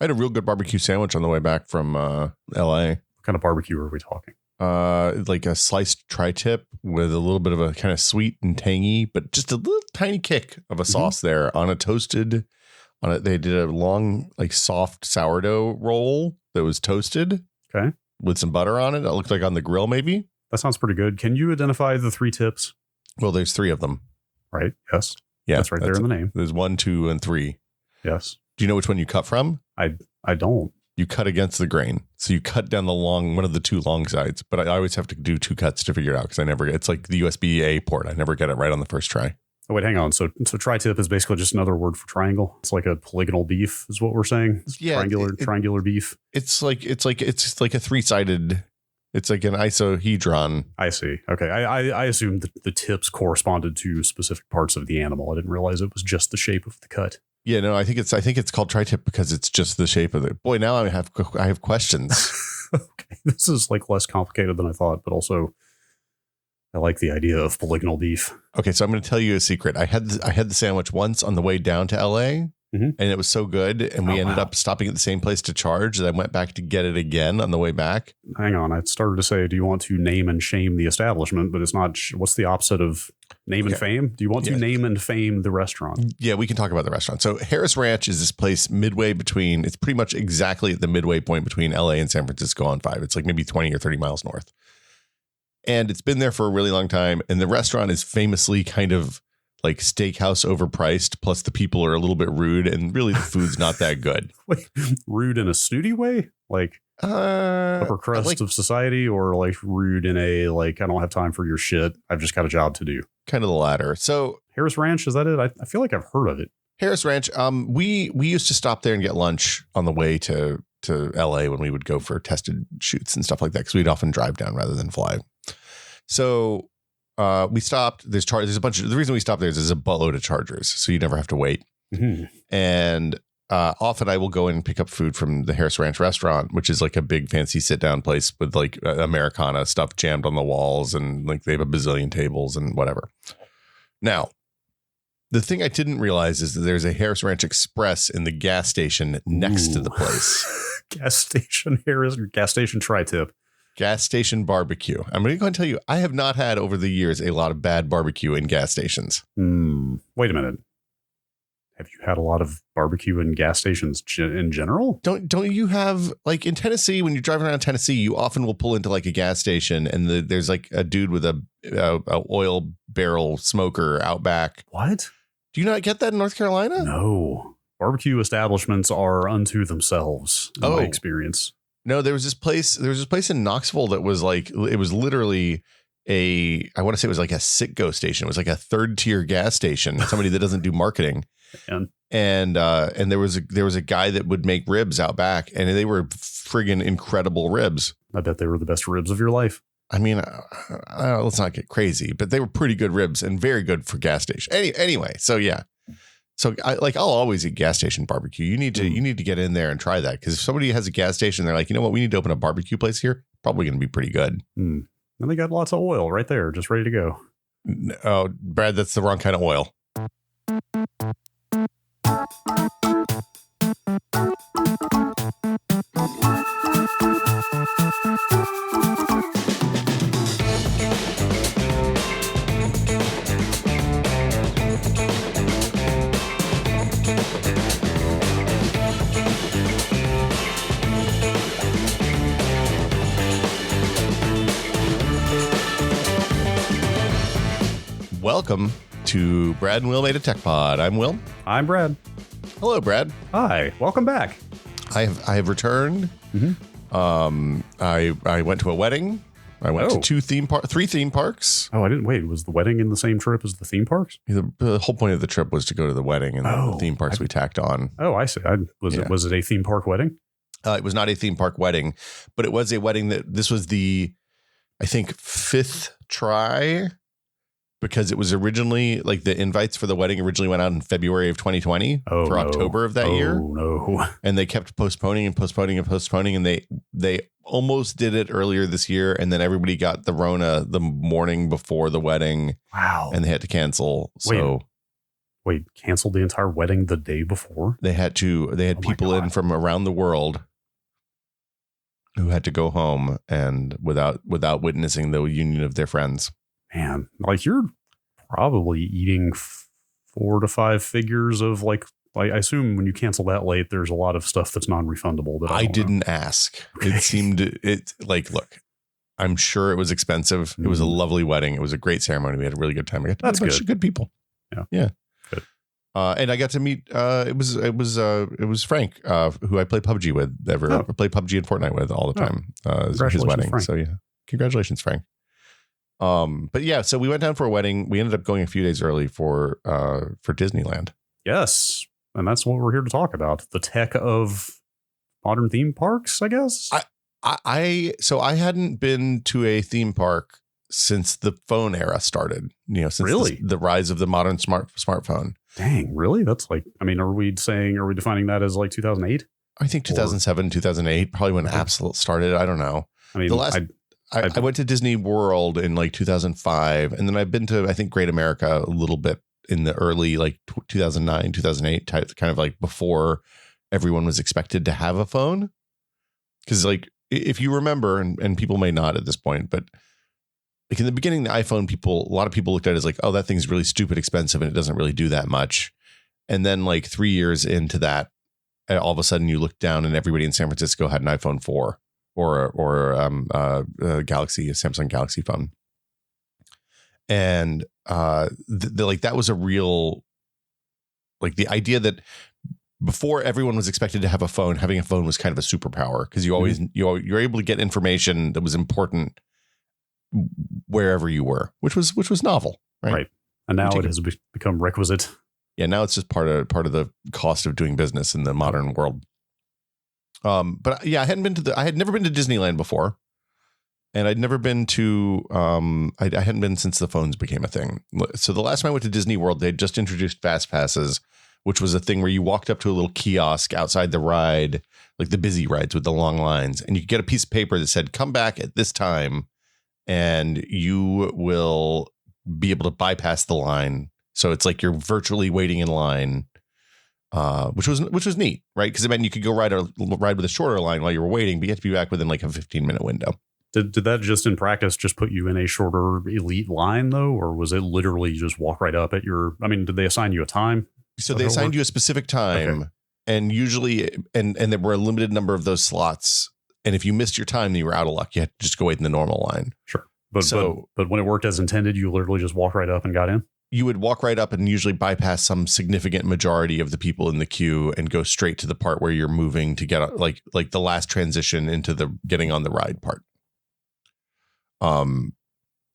I had a real good barbecue sandwich on the way back from LA. What kind of barbecue are we talking? Like a sliced tri-tip with a little bit of a kind of sweet and tangy, but just a little tiny kick of a sauce there on a toasted. On it, they did a long, like soft sourdough roll that was toasted. Okay. With some butter on it. It looked like on the grill, maybe. That sounds pretty good. Can you identify the 3 tips? Well, there's 3 of them. Right. Yes. Yeah, that's right there in the name. There's 1, 2, and 3. Yes. Do you know which one you cut from? I don't. You cut against the grain. So you cut down the one of the 2 long sides. But I always have to do 2 cuts to figure it out because it's like the USB-A port. I never get it right on the first try. Oh, wait, hang on. So tri-tip is basically just another word for triangle. It's like a polygonal beef is what we're saying. It's triangular beef. It's like a 3-sided. It's like an isohedron. I see. Okay. I assumed that the tips corresponded to specific parts of the animal. I didn't realize it was just the shape of the cut. Yeah, no, I think it's called tri-tip because it's just the shape of it. Boy, now I have questions. Okay. This is like less complicated than I thought, but also I like the idea of polygonal beef. Okay, so I'm going to tell you a secret. I had the sandwich once on the way down to LA. And it was so good. And we ended up stopping at the same place to charge that I went back to get it again on the way back. Hang on. I started to say, do you want to name and shame the establishment? But it's not. What's the opposite of name and fame? Do you want to name and fame the restaurant? Yeah, we can talk about the restaurant. So Harris Ranch is this place midway between, it's pretty much exactly at the midway point between LA and San Francisco on 5. It's like maybe 20 or 30 miles north. And it's been there for a really long time. And the restaurant is famously kind of like steakhouse overpriced, plus the people are a little bit rude, and really the food's not that good. Wait, rude in a snooty way? Like upper crust of society, or like rude in a like, I don't have time for your shit, I've just got a job to do? Kind of the latter. So Harris Ranch, is that it? I feel like I've heard of it. Harris Ranch. We used to stop there and get lunch on the way to LA when we would go for tested shoots and stuff like that, because we'd often drive down rather than fly. So we stopped. There's a bunch of, the reason we stopped there is there's a buttload of chargers, so you never have to wait. And often I will go in and pick up food from the Harris Ranch restaurant, which is like a big fancy sit down place with like Americana stuff jammed on the walls, and like they have a bazillion tables and whatever. Now, the thing I didn't realize is that there's a Harris Ranch Express in the gas station next to the place. Gas station tri-tip. Gas station barbecue. I'm going to go and tell you, I have not had over the years a lot of bad barbecue in gas stations. Wait a minute. Have you had a lot of barbecue in gas stations in general? Don't you have, like in Tennessee, when you're driving around Tennessee, you often will pull into like a gas station and there's like a dude with a oil barrel smoker out back. What? Do you not get that in North Carolina? No. Barbecue establishments are unto themselves, in my experience. No, there was this place in Knoxville that was like, it was literally I want to say it was like a Citgo station. It was like a 3rd-tier gas station, somebody that doesn't do marketing. And there was a guy that would make ribs out back, and they were friggin' incredible ribs. I bet they were the best ribs of your life. I mean, let's not get crazy, but they were pretty good ribs and very good for gas station. Anyway, so yeah. So I'll always eat gas station barbecue. You need to get in there and try that, because if somebody has a gas station, they're like, you know what, we need to open a barbecue place here. Probably going to be pretty good. And they got lots of oil right there, just ready to go. Oh, Brad, that's the wrong kind of oil. Welcome to Brad and Will Made a Tech Pod. I'm Will. I'm Brad. Hello, Brad. Hi. Welcome back. I have returned. I went to a wedding. I went to 3 theme parks. Oh, I didn't wait. Was the wedding in the same trip as the theme parks? The whole point of the trip was to go to the wedding, and the theme parks we tacked on. Oh, I see. Was it a theme park wedding? It was not a theme park wedding, but it was a wedding this was the, I think, 5th try. Because it was originally, like, the invites for the wedding originally went out in February of 2020 for October of that year. Oh, no. And they kept postponing, and they almost did it earlier this year. And then everybody got the Rona the morning before the wedding. Wow. And they had to cancel. So Wait, canceled the entire wedding the day before? They had people in from around the world who had to go home and without witnessing the union of their friends. Man, like you're probably eating 4 to 5 figures of like I assume when you cancel that late, there's a lot of stuff that's non-refundable. That I didn't ask. Okay. Look, I'm sure it was expensive. It was a lovely wedding. It was a great ceremony. We had a really good time. I got to meet a bunch of good people. Yeah. Good. And I got to meet. It was Frank, who I play PUBG with. I play PUBG and Fortnite with all the time. His wedding. Frank. So yeah, congratulations, Frank. But yeah, so we went down for a wedding. We ended up going a few days early for Disneyland. Yes, and that's what we're here to talk about: the tech of modern theme parks, I guess. So I hadn't been to a theme park since the phone era started. Since the rise of the modern smartphone. Dang, really? That's like, I mean, are we defining that as like 2008? I think 2007, 2008, probably when apps started. I don't know. I mean, I went to Disney World in like 2005, and then I've been to, I think, Great America a little bit in the early like 2009, 2008 type, kind of like before everyone was expected to have a phone. Because like, if you remember, and people may not at this point, but like in the beginning, the iPhone, a lot of people looked at it as like, oh, that thing's really stupid expensive and it doesn't really do that much. And then like 3 years into that, all of a sudden you look down and everybody in San Francisco had an iPhone 4 or a Samsung Galaxy phone. And like that was a real, like the idea that before everyone was expected to have a phone, having a phone was kind of a superpower because you're able to get information that was important wherever you were, which was novel, right? And now it has become requisite. Yeah, now it's just part of the cost of doing business in the modern world. But yeah, I had never been to Disneyland before, and I'd never been to I hadn't been since the phones became a thing. So the last time I went to Disney World, they'd just introduced fast passes, which was a thing where you walked up to a little kiosk outside the ride, like the busy rides with the long lines, and you could get a piece of paper that said, "Come back at this time, and you will be able to bypass the line." So it's like you're virtually waiting in line, which was neat, right? Because it meant you could go ride with a shorter line while you were waiting, but you had to be back within like a 15-minute window. Did that just in practice just put you in a shorter elite line though, or was it literally just walk right up at your? I mean, did they assign you a time? So they assigned you a specific time, okay. And usually, and there were a limited number of those slots. And if you missed your time, then you were out of luck. You had to just go wait in the normal line. Sure. But when it worked as intended, you literally just walked right up and got in? You would walk right up and usually bypass some significant majority of the people in the queue and go straight to the part where you're moving to get like the last transition into the getting on the ride part.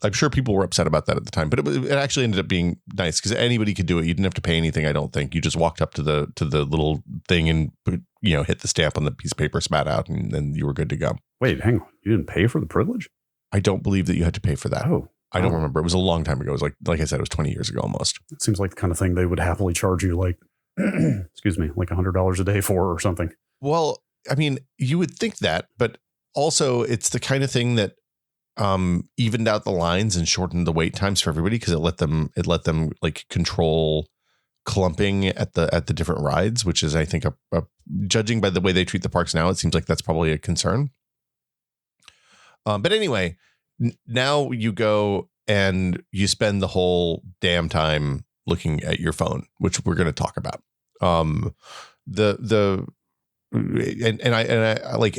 I'm sure people were upset about that at the time, but it actually ended up being nice because anybody could do it. You didn't have to pay anything. I don't think you just walked up to the little thing and hit the stamp on the piece of paper, spat out, and then you were good to go. Wait, hang on. You didn't pay for the privilege? I don't believe that you had to pay for that. I don't remember. It was a long time ago. It was like I said, it was 20 years ago almost. It seems like the kind of thing they would happily charge you like, excuse me, like $100 a day for or something. Well, I mean, you would think that, but also it's the kind of thing that evened out the lines and shortened the wait times for everybody because it let them like control clumping at the different rides, which is, I think, judging by the way they treat the parks now, it seems like that's probably a concern. But anyway, now you go and you spend the whole damn time looking at your phone, which we're going to talk about. I like,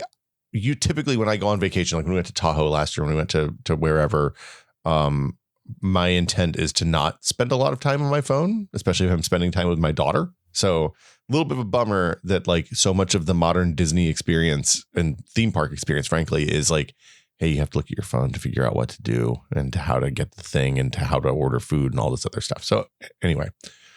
you typically, when I go on vacation, like when we went to Tahoe last year, when we went to wherever, my intent is to not spend a lot of time on my phone, especially if I'm spending time with my daughter. So a little bit of a bummer that like so much of the modern Disney experience and theme park experience, frankly, is like, hey, you have to look at your phone to figure out what to do and to how to get the thing and to how to order food and all this other stuff. So anyway.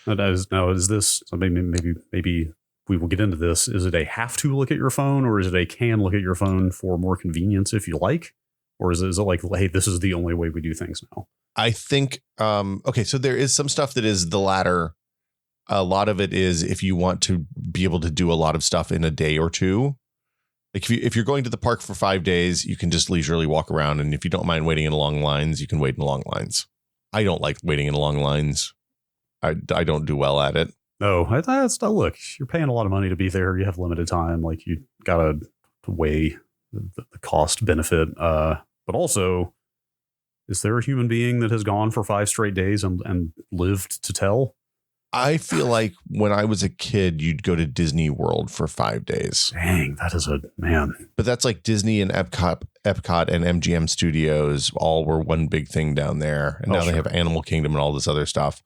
Is this, maybe we will get into this. Is it a have to look at your phone, or is it a can look at your phone for more convenience if you like? Or is it like, hey, this is the only way we do things now? I think, okay, so there is some stuff that is the latter. A lot of it is if you want to be able to do a lot of stuff in a day or two. Like if you're going to the park for 5 days, you can just leisurely walk around. And if you don't mind waiting in long lines, you can wait in long lines. I don't like waiting in long lines. I don't do well at it. No, that's look. You're paying a lot of money to be there. You have limited time. Like you gotta weigh the cost benefit. But also, is there a human being that has gone for 5 straight days and lived to tell? I feel like when I was a kid, you'd go to Disney World for 5 days. Dang, that is a man. But that's like Disney and Epcot and MGM Studios all were one big thing down there. And now they have Animal Kingdom and all this other stuff.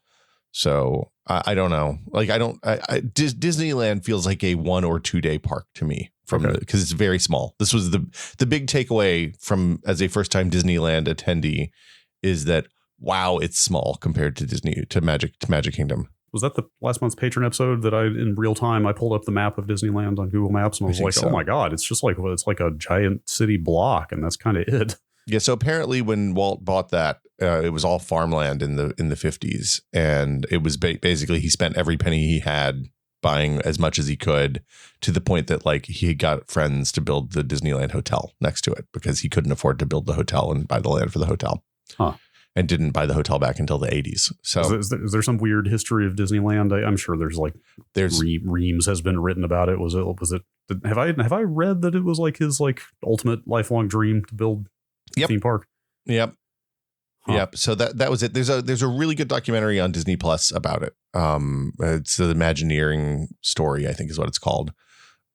So I don't know. Like Disneyland feels like a 1 or 2 day park to me because it's very small. This was the big takeaway from as a first time Disneyland attendee is that, wow, it's small compared to Magic Kingdom. Was that the last month's patron episode that in real time I pulled up the map of Disneyland on Google Maps and I was like, oh my God, it's just like it's like a giant city block, and that's kind of it. Yeah. So apparently, when Walt bought that, it was all farmland in the 50s, and it was basically he spent every penny he had buying as much as he could, to the point that like he got friends to build the Disneyland hotel next to it because he couldn't afford to build the hotel and buy the land for the hotel. Huh. And didn't buy the hotel back until the 80s. So is there some weird history of Disneyland? I'm sure there's reams has been written about it. Was it? Have I read that it was like his like ultimate lifelong dream to build a theme park? Yep. Huh. Yep. So that was it. There's a really good documentary on Disney Plus about it. It's the Imagineering story, I think is what it's called.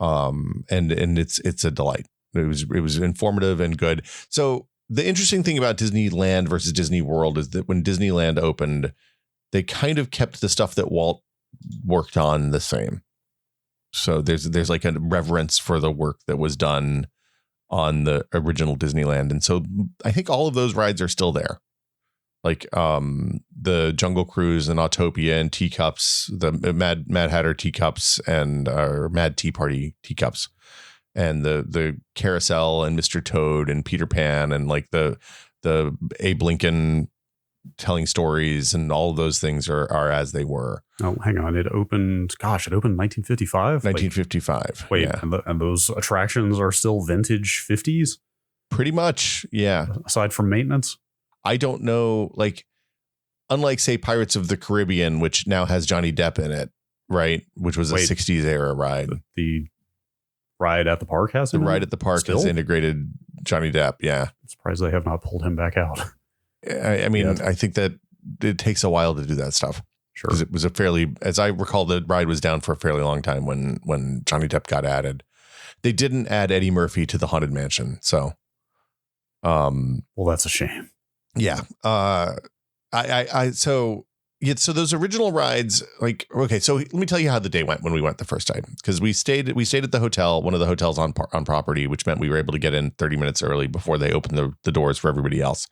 And it's a delight. It was informative and good. So the interesting thing about Disneyland versus Disney World is that when Disneyland opened, they kind of kept the stuff that Walt worked on the same. So there's like a reverence for the work that was done on the original Disneyland. And so I think all of those rides are still there. Like the Jungle Cruise and Autopia and Teacups, the Mad Hatter Teacups and Mad Tea Party Teacups. And the Carousel and Mr. Toad and Peter Pan and like the Abe Lincoln telling stories and all of those things are as they were. Oh, hang on. It opened in 1955? 1955. Wait, yeah. And those attractions are still vintage 50s? Pretty much, yeah. Aside from maintenance? I don't know. Like, unlike, say, Pirates of the Caribbean, which now has Johnny Depp in it, right? Which was a 60s era ride. The ride at the park has the ride at the park has integrated Johnny Depp. Yeah. I'm surprised they have not pulled him back out. I mean, I think that it takes a while to do that stuff. Sure. Because it was as I recall, the ride was down for a fairly long time when Johnny Depp got added. They didn't add Eddie Murphy to the Haunted Mansion. So, well, that's a shame. Yeah. So those original rides, like, okay, so let me tell you how the day went when we went the first time, because we stayed at the hotel, one of the hotels on property, which meant we were able to get in 30 minutes early before they opened the doors for everybody else,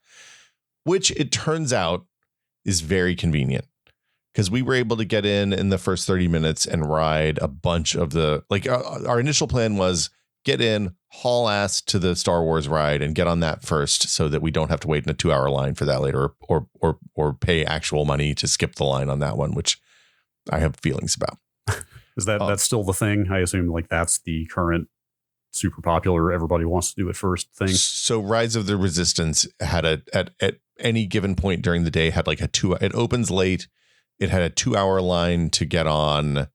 which it turns out is very convenient because we were able to get in the first 30 minutes and ride a bunch of our initial plan was get in, haul ass to the Star Wars ride and get on that first so that we don't have to wait in a 2-hour line for that later or pay actual money to skip the line on that one, which I have feelings about. Is that's still the thing? I assume like that's the current super popular, everybody wants to do it first thing. So Rise of the Resistance had at any given point during the day had like it opens late. It had a 2-hour line to get on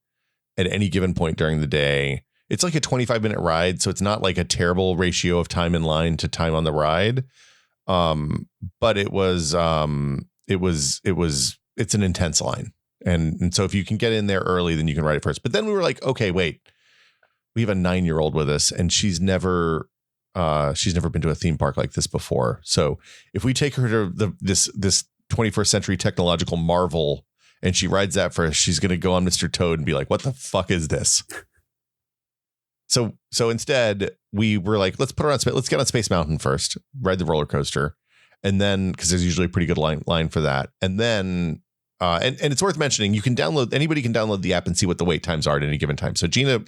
at any given point during the day. It's like a 25-minute ride, so it's not like a terrible ratio of time in line to time on the ride. But it's an intense line. And so if you can get in there early, then you can ride it first. But then we were like, okay, wait, we have a 9-year-old with us and she's never been to a theme park like this before. So if we take her to this 21st century technological marvel and she rides that first, she's going to go on Mr. Toad and be like, what the fuck is this? So instead we were like, let's get on Space Mountain first, ride the roller coaster. And then, cause there's usually a pretty good line for that. And then, and it's worth mentioning, anybody can download the app and see what the wait times are at any given time. So Gina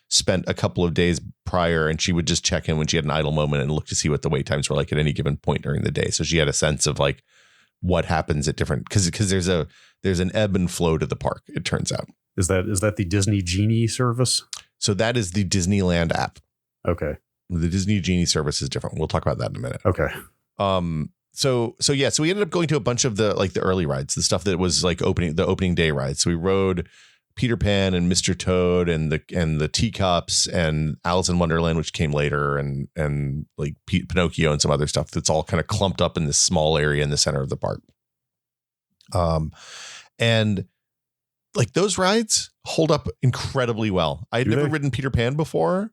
spent a couple of days prior and she would just check in when she had an idle moment and look to see what the wait times were like at any given point during the day. So she had a sense of like what happens at different, cause there's an ebb and flow to the park. It turns out. Is that the Disney Genie service? So that is the Disneyland app. Okay. The Disney Genie service is different. We'll talk about that in a minute. Okay. So we ended up going to a bunch of the early rides, the stuff that was like the opening day rides. So we rode Peter Pan and Mr. Toad and the teacups and Alice in Wonderland, which came later, and like Pinocchio and some other stuff that's all kind of clumped up in this small area in the center of the park. And like those rides hold up incredibly well. I had never ridden Peter Pan before.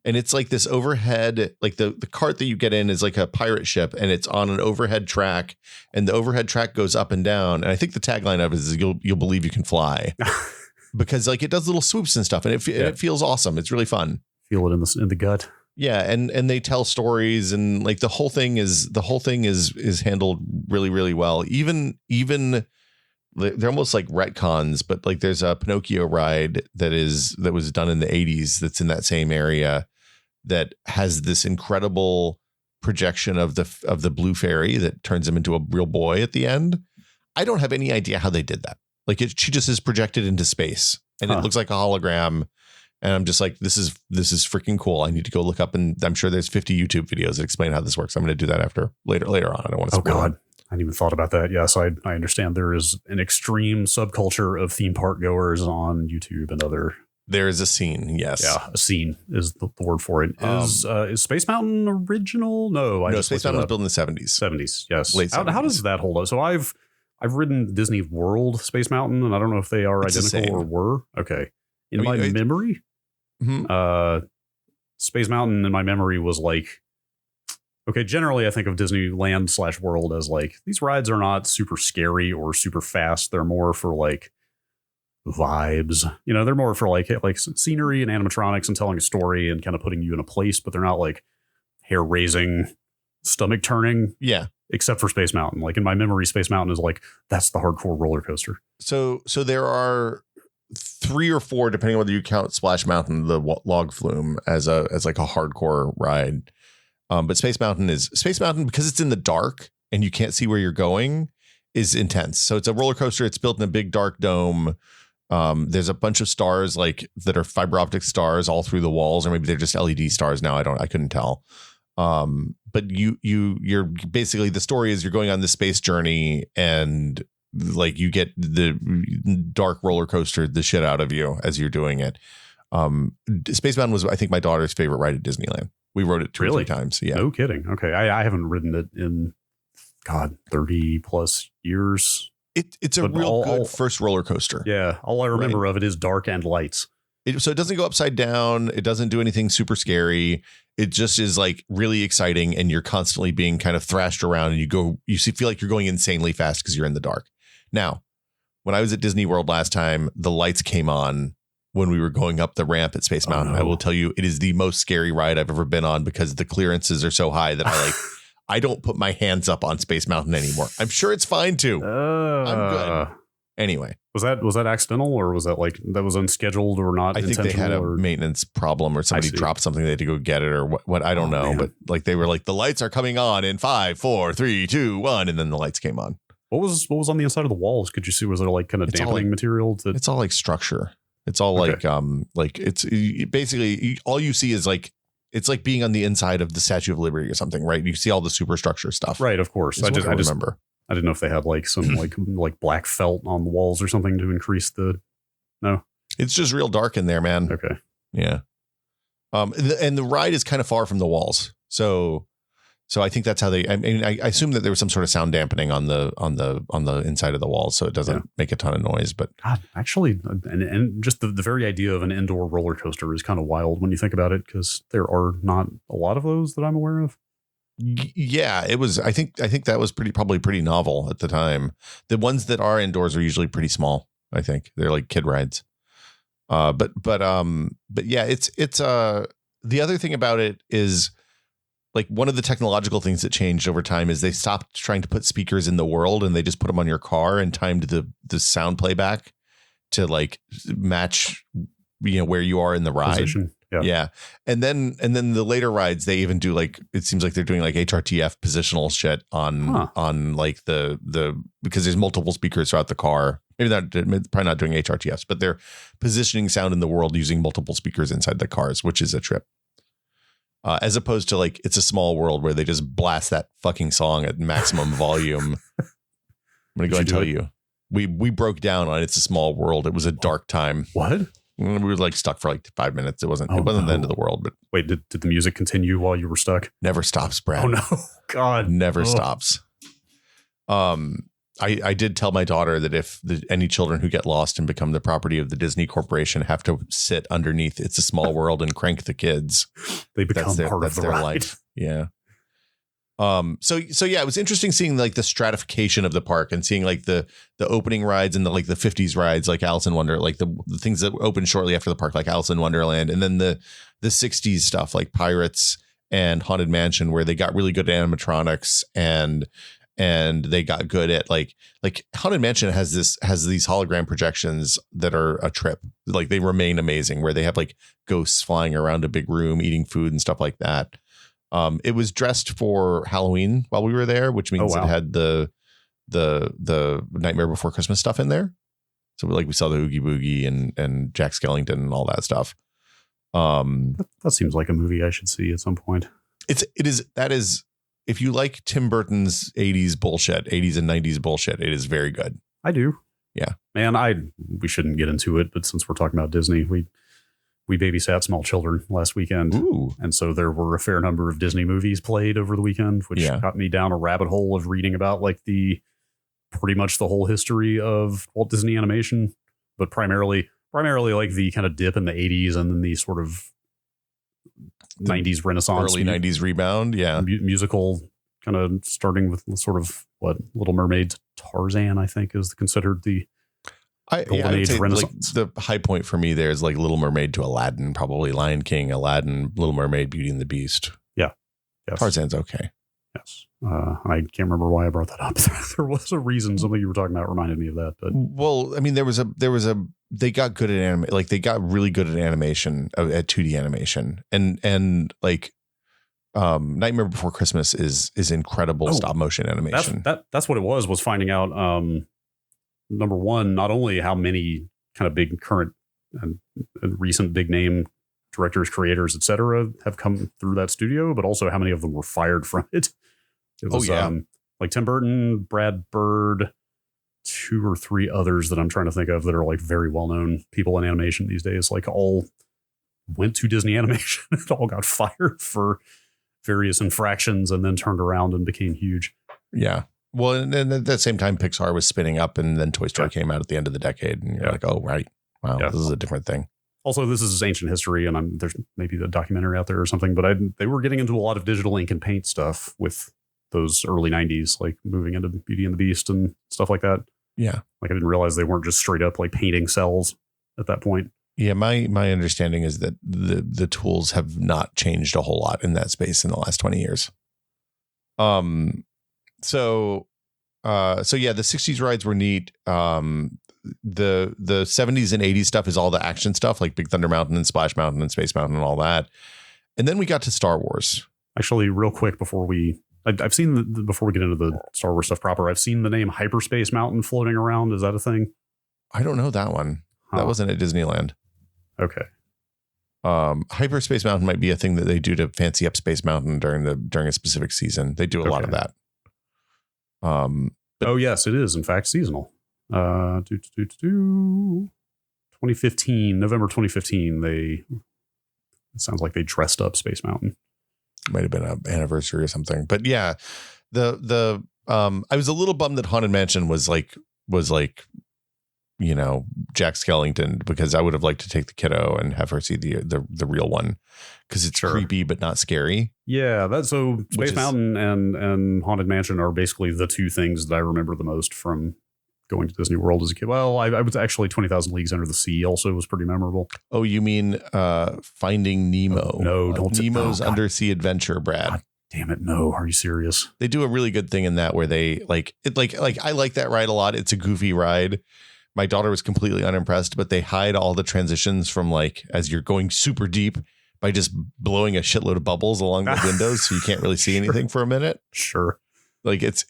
And it's like this overhead, like the cart that you get in is like a pirate ship, and it's on an overhead track, and the overhead track goes up and down. And I think the tagline of it is you'll believe you can fly, because like it does little swoops and stuff, and it feels awesome. It's really fun. Feel it in the gut. Yeah, and they tell stories, and like the whole thing is handled really, really well. Even they're almost like retcons, but like there's a Pinocchio ride that was done in the 80s that's in that same area that has this incredible projection of the blue fairy that turns him into a real boy at the end. I don't have any idea how they did that. Like she just is projected into space, and it looks like a hologram. And I'm just like, this is freaking cool. I need to go look up, and I'm sure there's 50 YouTube videos that explain how this works. I'm going to do that later on. I don't want to spoil it. I hadn't even thought about that. Yes, I understand there is an extreme subculture of theme park goers on YouTube and other. There is a scene, yes. Yeah, a scene is the word for it. Is Space Mountain original? No, Space Mountain was built in the 70s. 70s, yes. Late 70s. How does that hold up? So I've ridden Disney World Space Mountain, and I don't know if they are identical or were. Okay. In my memory, Space Mountain in my memory was like, okay, generally I think of Disneyland / World as like, these rides are not super scary or super fast. They're more for like vibes. You know, they're more for like scenery and animatronics and telling a story and kind of putting you in a place, but they're not like hair raising, stomach turning. Yeah. Except for Space Mountain. Like in my memory, Space Mountain is like, that's the hardcore roller coaster. So there are 3 or 4, depending on whether you count Splash Mountain, the log flume, as like a hardcore ride. But Space Mountain because it's in the dark and you can't see where you're going, is intense. So it's a roller coaster. It's built in a big dark dome. There's a bunch of stars like that are fiber optic stars all through the walls, or maybe they're just LED stars now. I couldn't tell. But you're basically, the story is you're going on this space journey, and like you get the dark roller coaster the shit out of you as you're doing it. Space Mountain was, I think, my daughter's favorite ride at Disneyland. We rode it 2 or 3 times. Yeah. No kidding. Okay. I haven't ridden it in 30 plus years. It's a real good first roller coaster. Yeah. All I remember of it is dark and lights. So it doesn't go upside down. It doesn't do anything super scary. It just is like really exciting, and you're constantly being kind of thrashed around, and you feel like you're going insanely fast because you're in the dark. Now, when I was at Disney World last time, the lights came on when we were going up the ramp at Space Mountain. I will tell you, it is the most scary ride I've ever been on, because the clearances are so high that I don't put my hands up on Space Mountain anymore. I'm sure it's fine too. I'm good. Anyway, was that accidental, or was that like that was unscheduled or not? I think they had a maintenance problem, or somebody dropped something. They had to go get it, or what I don't know. Man. But like they were like, the lights are coming on in 5, 4, 3, 2, 1, and then the lights came on. What was on the inside of the walls? Could you see? Was there like kind of dampening material? It's all like structure. It's all like it's basically all you see is like, it's like being on the inside of the Statue of Liberty or something, right? You see all the superstructure stuff, right? Of course. I just remember. I didn't know if they had like some like black felt on the walls or something to increase the. No, it's just real dark in there, man. Okay. Yeah. And the ride is kind of far from the walls, so I think that's how they. I mean, I assume that there was some sort of sound dampening on the inside of the walls, so it doesn't make a ton of noise. But God, actually, and just the very idea of an indoor roller coaster is kind of wild when you think about it, because there are not a lot of those that I'm aware of. Yeah, it was. I think that was probably pretty novel at the time. The ones that are indoors are usually pretty small. I think they're like kid rides. But yeah, it's the other thing about it is, like, one of the technological things that changed over time is they stopped trying to put speakers in the world, and they just put them on your car and timed the sound playback to like match, where you are in the ride. Position. Yeah. And then the later rides, they even do like, it seems like they're doing like HRTF positional shit on like the because there's multiple speakers throughout the car. Maybe probably not doing HRTFs, but they're positioning sound in the world using multiple speakers inside the cars, which is a trip. as opposed to like It's a Small World where they just blast that fucking song at maximum volume. I'm gonna go and tell you, we broke down on It's a Small World. It was a dark time. What? We were like stuck for like 5 minutes. It wasn't the end of the world. But wait, did the music continue while you were stuck? Never stops, Brad. Oh no, God, never stops. I did tell my daughter that if any children who get lost and become the property of the Disney Corporation have to sit underneath It's a Small World and crank the kids, they become part of their life. Yeah. So yeah, it was interesting seeing like the stratification of the park and seeing like the opening rides and the 50s rides like Alice in Wonder, like the things that opened shortly after the park, like Alice in Wonderland, and then the 60s stuff like Pirates and Haunted Mansion, where they got really good at animatronics and they got good at like Haunted Mansion has these hologram projections that are a trip. Like they remain amazing, where they have like ghosts flying around a big room eating food and stuff like that. It was dressed for Halloween while we were there, which means it had the Nightmare Before Christmas stuff in there. So like we saw the Oogie Boogie and Jack Skellington and all that stuff. That seems like a movie I should see at some point. That is if you like Tim Burton's 80s and 90s bullshit, it is very good. I do. Yeah. Man, we shouldn't get into it, but since we're talking about Disney, we babysat small children last weekend. Ooh. And so there were a fair number of Disney movies played over the weekend, which got me down a rabbit hole of reading about like pretty much the whole history of Walt Disney Animation, but primarily like the kind of dip in the 80s and then the sort of 90s renaissance, early 90s rebound. Yeah. Musical kind of starting with sort of what Little Mermaid, Tarzan, I think is considered the golden age renaissance. Like the high point for me there is like Little Mermaid to Aladdin, probably Lion King, Aladdin, Little Mermaid, Beauty and the Beast. Yeah. Yes. Tarzan's okay. Yes. I can't remember why I brought that up. There was a reason. Something you were talking about reminded me of that. But well, I mean, they got good at they got really good at animation, at 2D animation, and like Nightmare Before Christmas is incredible stop motion animation. That's what it was finding out. Number one, not only how many kind of big current and recent big name directors, creators, etc., have come through that studio, but also how many of them were fired from it. It was like Tim Burton, Brad Bird, 2 or 3 others that I'm trying to think of that are like very well known people in animation these days. Like all went to Disney Animation and all got fired for various infractions and then turned around and became huge. Yeah. Well, and then at the same time, Pixar was spinning up, and then Toy Story came out at the end of the decade, and you're like, oh, right. Wow, this is a different thing. Also, this is ancient history, and there's maybe a documentary out there or something, but they were getting into a lot of digital ink and paint stuff with those early 90s, like moving into Beauty and the Beast and stuff like that. Yeah. Like I didn't realize they weren't just straight up like painting cells at that point. Yeah, my understanding is that the tools have not changed a whole lot in that space in the last 20 years. So yeah, the 60s rides were neat. The 70s and 80s stuff is all the action stuff like Big Thunder Mountain and Splash Mountain and Space Mountain and all that. And then we got to Star Wars. Actually, real quick before I've seen before we get into the Star Wars stuff proper, I've seen the name Hyperspace Mountain floating around. Is that a thing? I don't know that one. That wasn't at Disneyland. Okay. Hyperspace Mountain might be a thing that they do to fancy up Space Mountain during a specific season. They do a lot of that. But yes, it is in fact seasonal. 2015, November 2015. It sounds like they dressed up Space Mountain. Might have been an anniversary or something, but yeah, I was a little bummed that Haunted Mansion was like Jack Skellington, because I would have liked to take the kiddo and have her see the real one, because it's creepy but not scary. Yeah, Space Mountain and Haunted Mansion are basically the two things that I remember the most from going to Disney World as a kid. Well, I was actually 20,000 Leagues Under the Sea also was pretty memorable. Oh, you mean Finding Nemo? No, don't. Nemo's Undersea Adventure, Brad. God damn it, no. Are you serious? They do a really good thing in that where they like I like that ride a lot. It's a goofy ride. My daughter was completely unimpressed, but they hide all the transitions from like as you're going super deep by just blowing a shitload of bubbles along the windows, so you can't really see anything for a minute. Sure. Like it's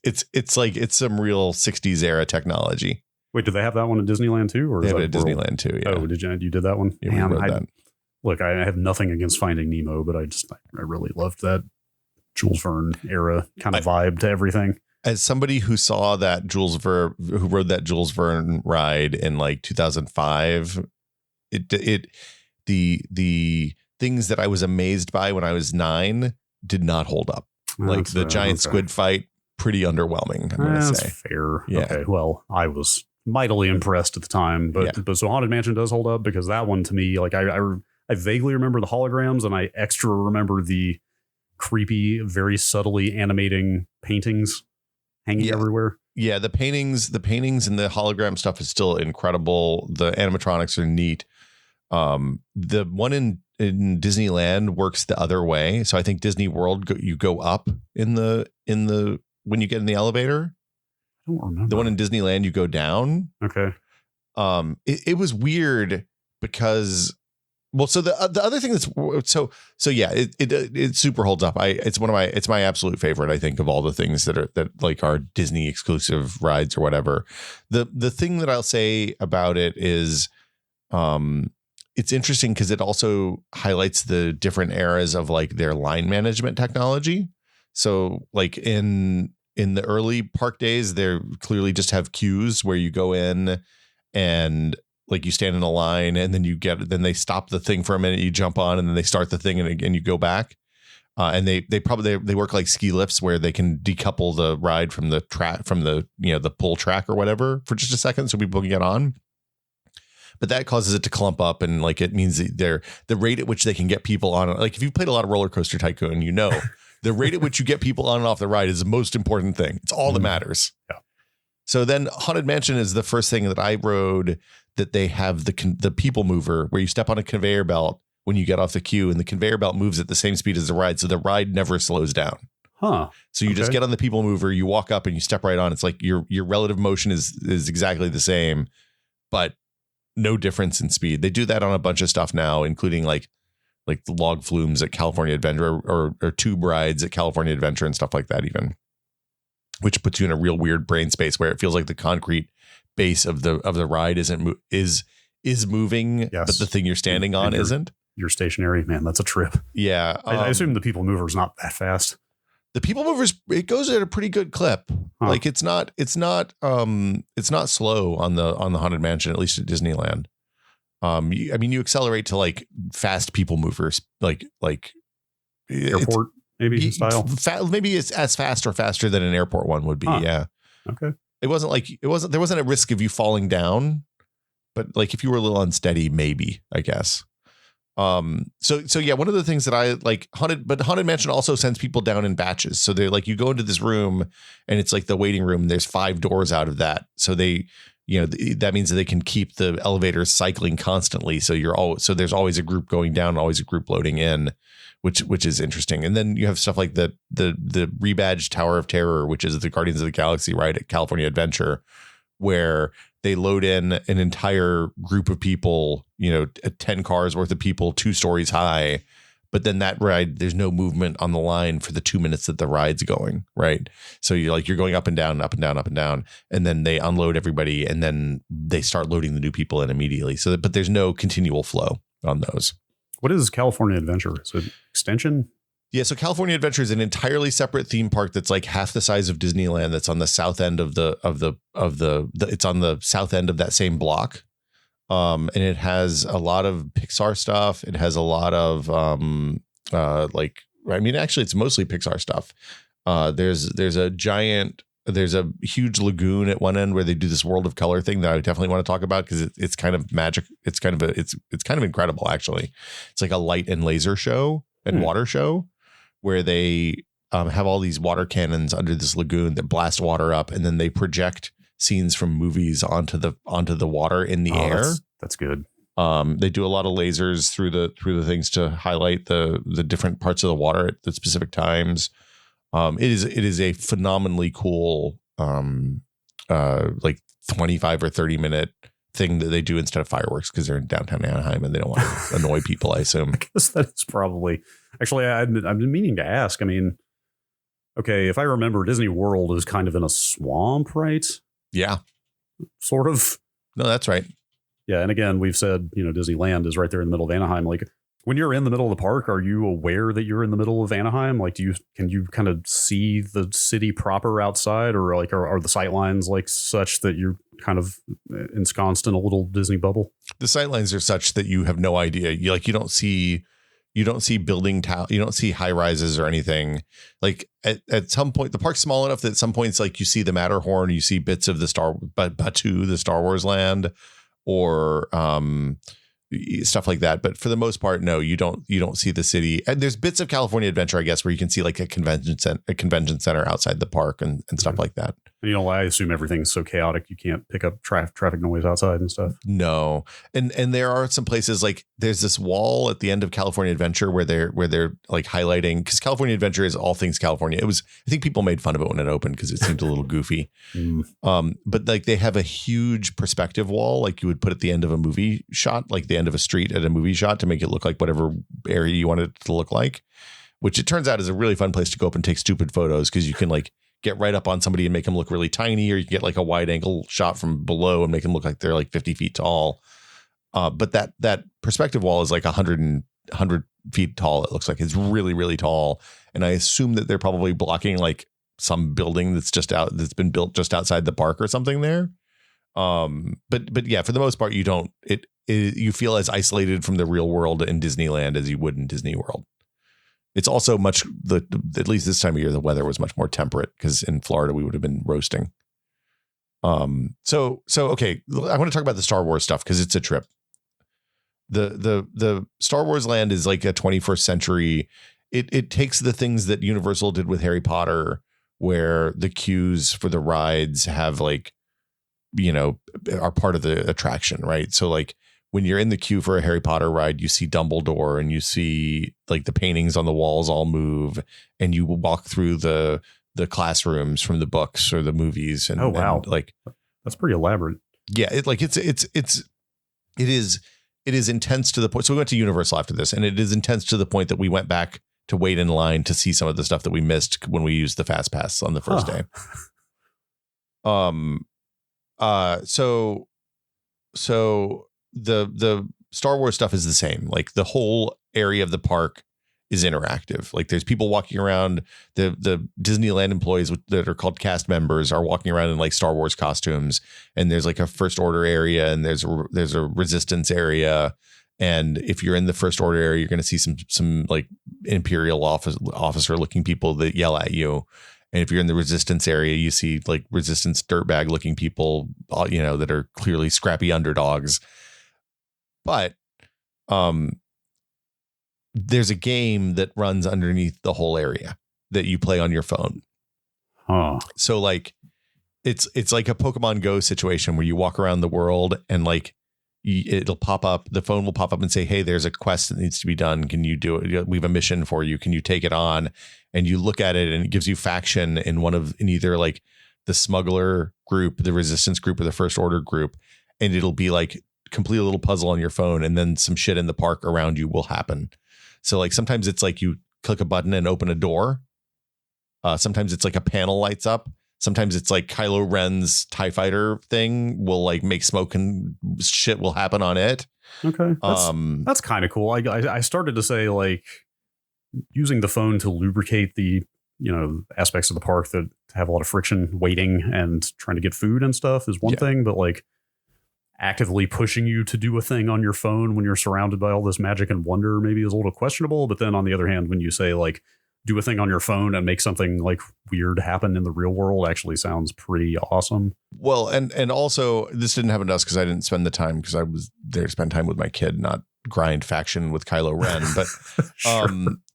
some real 60s era technology. Wait, did they have that one at Disneyland too? Or they have it at Disneyland too. Yeah. Oh, you did that one? Yeah, man, look, I have nothing against Finding Nemo, but I really loved that Jules Verne era kind of vibe to everything. As somebody who saw that who rode that Jules Verne ride in like 2005, the things that I was amazed by when I was 9 did not hold up. Like the giant squid fight, pretty underwhelming, I'm going to say. Fair. Yeah. Okay. Well, I was mightily impressed at the time, but so Haunted Mansion does hold up, because that one to me, like I vaguely remember the holograms, and I extra remember the creepy, very subtly animating paintings hanging everywhere. Yeah, the paintings and the hologram stuff is still incredible. The animatronics are neat. The one in Disneyland works the other way. So I think Disney World, you go up in the when you get in the elevator. I don't remember. The one in Disneyland, you go down. Okay. It was weird because, well, so the other thing that's yeah, it super holds up. It's my absolute favorite, I think, of all the things that like are Disney exclusive rides or whatever. The thing that I'll say about it is, it's interesting because it also highlights the different eras of like their line management technology. So like in the early park days, they clearly just have queues where you go in and like you stand in a line, and then they stop the thing for a minute, you jump on, and then they start the thing, and again you go back. And they work like ski lifts where they can decouple the ride from the track, from the pull track or whatever for just a second, so people can get on. But that causes it to clump up, and like it means the rate at which they can get people on. Like if you've played a lot of Roller Coaster Tycoon, the rate at which you get people on and off the ride is the most important thing. It's all that matters. Yeah. So then Haunted Mansion is the first thing that I rode that they have the people mover where you step on a conveyor belt when you get off the queue, and the conveyor belt moves at the same speed as the ride. So the ride never slows down. Huh. So you just get on the people mover, you walk up and you step right on. It's like your relative motion is exactly the same, but no difference in speed. They do that on a bunch of stuff now, including like the log flumes at California Adventure or tube rides at California Adventure and stuff like that even, which puts you in a real weird brain space where it feels like the concrete base of the ride is moving, but the thing you're standing on isn't. You're stationary, man. That's a trip. Yeah. I assume the people mover is not that fast. The people movers, it goes at a pretty good clip. Huh. Like it's not slow on the Haunted Mansion, at least at Disneyland. You accelerate to like fast people movers, like airport maybe style. Maybe it's as fast or faster than an airport one would be. Huh. Yeah. Okay. There wasn't a risk of you falling down, but like if you were a little unsteady, maybe, I guess. So yeah, one of the things that I like Haunted Mansion also sends people down in batches. So they're like, you go into this room and it's like the waiting room. There's 5 doors out of that. So they, that means that they can keep the elevators cycling constantly. So there's always a group going down, always a group loading in, which is interesting. And then you have stuff like the rebadged Tower of Terror, which is the Guardians of the Galaxy ride at California Adventure, where they load in an entire group of people, 10 cars worth of people, 2 stories high. But then that ride, there's no movement on the line for the 2 minutes that the ride's going, right? So you're going up and down, up and down, up and down. And then they unload everybody and then they start loading the new people in immediately. But there's no continual flow on those. What is California Adventure? Is it extension? Yeah, so California Adventure is an entirely separate theme park that's like half the size of Disneyland. That's on the south end of it's on the south end of that same block, and it has a lot of Pixar stuff. It has a lot of actually, it's mostly Pixar stuff. There's a huge lagoon at one end where they do this World of Color thing that I definitely want to talk about because it's kind of magic. It's kind of incredible actually. It's like a light and laser show and water show, where they have all these water cannons under this lagoon that blast water up, and then they project scenes from movies onto the water in the air. That's good. They do a lot of lasers through the things to highlight the different parts of the water at the specific times. It is a phenomenally cool like 25 or 30 minute thing that they do instead of fireworks because they're in downtown Anaheim and they don't want to annoy people, I assume. I guess that is probably actually I've been meaning to ask. I mean, okay, if I remember, Disney World is kind of in a swamp, right? Yeah. Sort of. No, that's right. Yeah. And again, we've said, Disneyland is right there in the middle of Anaheim. Like, When you're in the middle of the park, are you aware that you're in the middle of Anaheim? Like, can you kind of see the city proper outside, or like are the sight lines like such that you're kind of ensconced in a little Disney bubble? The sight lines are such that you have no idea. You don't see building you don't see high rises or anything. Like at some point, the park's small enough that at some points, like you see the Matterhorn, you see bits of the Batu, the Star Wars land, or stuff like that. But for the most part, no, you don't see the city. And there's bits of California Adventure, I guess, where you can see like a convention center outside the park and stuff like that. And, I assume everything's so chaotic you can't pick up traffic noise outside and stuff. No, and there are some places, like there's this wall at the end of California Adventure where they're like highlighting, because California Adventure is all things California. I think people made fun of it when it opened because it seemed a little goofy. But like they have a huge perspective wall, like you would put at the end of a movie shot, like the end of a street at a movie shot, to make it look like whatever area you want it to look like. Which it turns out is a really fun place to go up and take stupid photos, because you can like get right up on somebody and make them look really tiny, or you can get like a wide angle shot from below and make them look like they're like 50 feet tall. But that perspective wall is like 100 feet tall. It looks like it's really, really tall. And I assume that they're probably blocking like some building that's been built just outside the park or something there. But yeah, for the most part, you feel as isolated from the real world in Disneyland as you would in Disney World. It's also at least this time of year, the weather was much more temperate, because in Florida we would have been roasting. So okay, I want to talk about the Star Wars stuff because it's a trip. The Star Wars land is like a 21st century. It takes the things that Universal did with Harry Potter, where the queues for the rides have like, are part of the attraction, right? So like, when you're in the queue for a Harry Potter ride, you see Dumbledore and you see like the paintings on the walls all move, and you will walk through the classrooms from the books or the movies. And, oh, wow. And like, that's pretty elaborate. Yeah. It is intense to the point. So we went to Universal after this, and it is intense to the point that we went back to wait in line to see some of the stuff that we missed when we used the Fast Pass on the first day. So the Star Wars stuff is the same. Like the whole area of the park is interactive. Like there's people walking around. The Disneyland employees that are called cast members are walking around in like Star Wars costumes. And there's like a First Order area, and there's a Resistance area. And if you're in the First Order area, you're going to see some like Imperial officer looking people that yell at you. And if you're in the Resistance area, you see like Resistance dirtbag looking people, that are clearly scrappy underdogs. But there's a game that runs underneath the whole area that you play on your phone. So like it's like a Pokemon Go situation where you walk around the world, and like it'll pop up. The phone will pop up and say, "Hey, there's a quest that needs to be done. Can you do it? We have a mission for you. Can you take it on?" And you look at it, and it gives you faction in either like the smuggler group, the Resistance group, or the First Order group. And it'll be like complete a little puzzle on your phone, and then some shit in the park around you will happen. So like sometimes it's like you click a button and open a door. Sometimes it's like a panel lights up. Sometimes it's like Kylo Ren's TIE fighter thing will like make smoke and shit will happen on it. Okay. That's kind of cool. I started to say like using the phone to lubricate the, aspects of the park that have a lot of friction, waiting and trying to get food and stuff is one thing, but like actively pushing you to do a thing on your phone when you're surrounded by all this magic and wonder maybe is a little questionable. But then on the other hand, when you say like do a thing on your phone and make something like weird happen in the real world, actually sounds pretty awesome. Well, and also this didn't happen to us because I didn't spend the time, because I was there to spend time with my kid, not grind faction with Kylo Ren. But sure.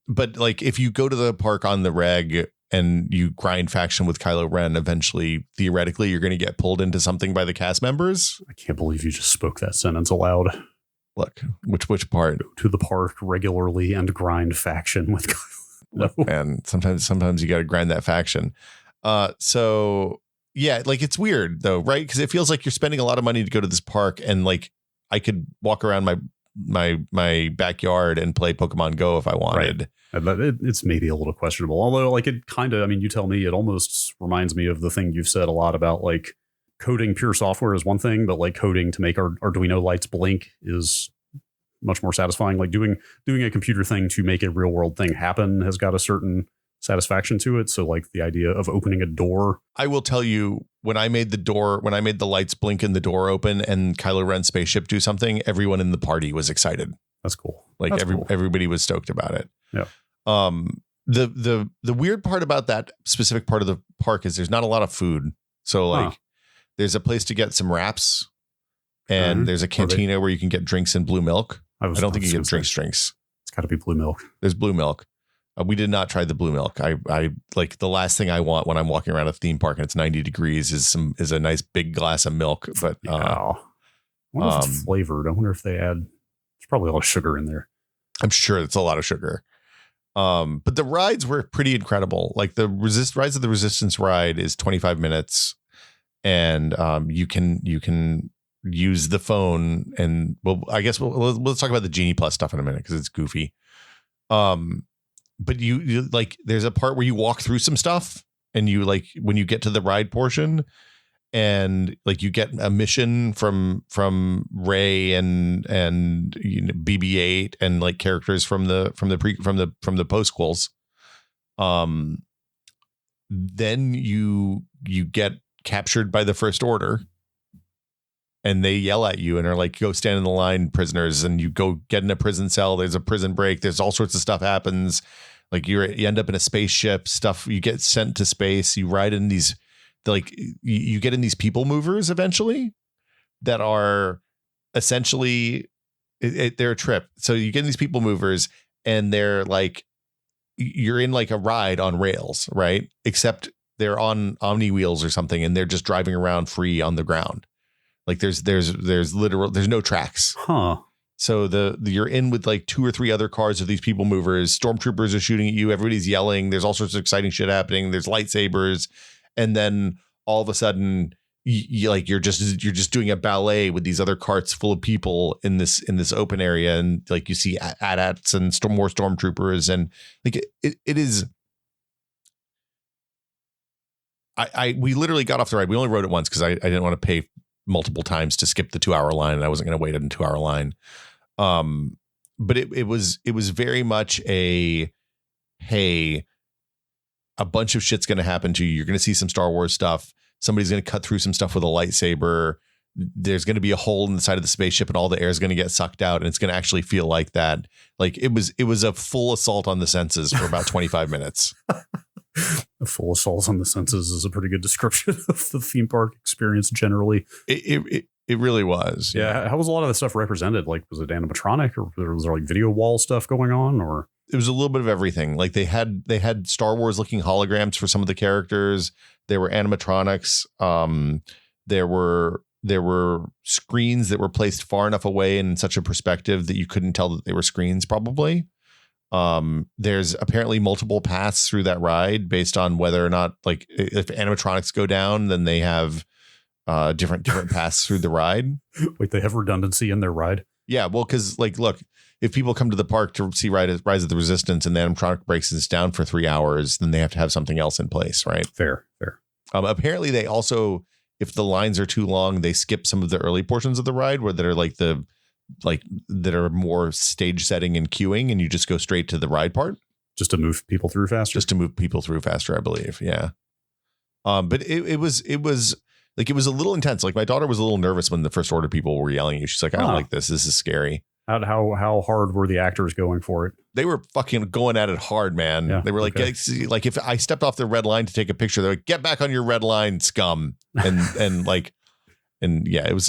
But like if you go to the park on the reg and you grind faction with Kylo Ren, eventually, theoretically, you're going to get pulled into something by the cast members. I can't believe you just spoke that sentence aloud. Look, which part? Go to the park regularly and grind faction with Kylo. No. And sometimes you got to grind that faction. So yeah, like it's weird though, right? Because it feels like you're spending a lot of money to go to this park, and like I could walk around my backyard and play Pokemon Go if I wanted. Right. It's maybe a little questionable, although like it kind of, you tell me, it almost reminds me of the thing you've said a lot about like coding pure software is one thing, but like coding to make our Arduino lights blink is much more satisfying. Like doing a computer thing to make a real world thing happen has got a certain satisfaction to it. So like the idea of opening a door. I will tell you, when I made the lights blink and the door open and Kylo Ren's spaceship do something, everyone in the party was excited. That's cool. Like everybody was stoked about it. Yeah. The weird part about that specific part of the park is there's not a lot of food. So like there's a place to get some wraps and there's a cantina where you can get drinks and blue milk. I don't think you get drinks. It's got to be blue milk. There's blue milk. We did not try the blue milk. I like the last thing I want when I'm walking around a theme park and it's 90 degrees is a nice big glass of milk. But I wonder if it's flavored. I wonder if they add. There's probably a lot of sugar in there. I'm sure it's a lot of sugar. But the rides were pretty incredible. Like the Rise of the Resistance ride is 25 minutes, and you can use the phone. And well, I guess let's talk about the Genie Plus stuff in a minute because it's goofy. But you like there's a part where you walk through some stuff, and you like when you get to the ride portion, and like you get a mission from Rey and BB-8 and like characters from the postquels. Then you get captured by the First Order, and they yell at you and are like, "Go stand in the line, prisoners!" And you go get in a prison cell. There's a prison break. There's all sorts of stuff happens. Like you end up in a spaceship. Stuff you get sent to space. You ride in these. Like you get in these people movers eventually that are essentially they're a trip. So you get in these people movers and they're like, you're in like a ride on rails, right? Except they're on Omni wheels or something. And they're just driving around free on the ground. Like there's no tracks. Huh. So you're in with like 2 or 3 other cars of these people movers. Stormtroopers are shooting at you. Everybody's yelling. There's all sorts of exciting shit happening. There's lightsabers. And then all of a sudden, you're just doing a ballet with these other carts full of people in this open area, and like you see AT-ATs and more stormtroopers, and like it is. We literally got off the ride. We only rode it once because I didn't want to pay multiple times to skip the 2-hour line, and I wasn't going to wait in a 2-hour line. But it was very much a hey. A bunch of shit's going to happen to you. You're going to see some Star Wars stuff. Somebody's going to cut through some stuff with a lightsaber. There's going to be a hole in the side of the spaceship and all the air is going to get sucked out. And it's going to actually feel like that. Like it was a full assault on the senses for about 25 minutes. A full assault on the senses is a pretty good description of the theme park experience generally. It really was. Yeah. How was a lot of the stuff represented? Like, was it animatronic or was there like video wall stuff going on, or? It was a little bit of everything. Like they had Star Wars looking holograms for some of the characters. There were animatronics. There were screens that were placed far enough away and in such a perspective that you couldn't tell that they were screens probably. There's apparently multiple paths through that ride based on whether or not, like, if animatronics go down, then they have different paths through the ride. Wait, they have redundancy in their ride? Yeah, well, because like, look, if people come to the park to see Rise of the Resistance and the animatronic breaks this down for 3 hours, then they have to have something else in place, right? Fair. Apparently, they also, if the lines are too long, they skip some of the early portions of the ride where that are that are more stage setting and queuing, and you just go straight to the ride part. Just to move people through faster? I believe. Yeah. But it was like, it was a little intense. Like my daughter was a little nervous when the First Order people were yelling at you. She's like, I don't like this. This is scary. How hard were the actors going for it? They were fucking going at it hard, man. Yeah, they were like, like if I stepped off the red line to take a picture, they're like, get back on your red line, scum. And like, and yeah, it was,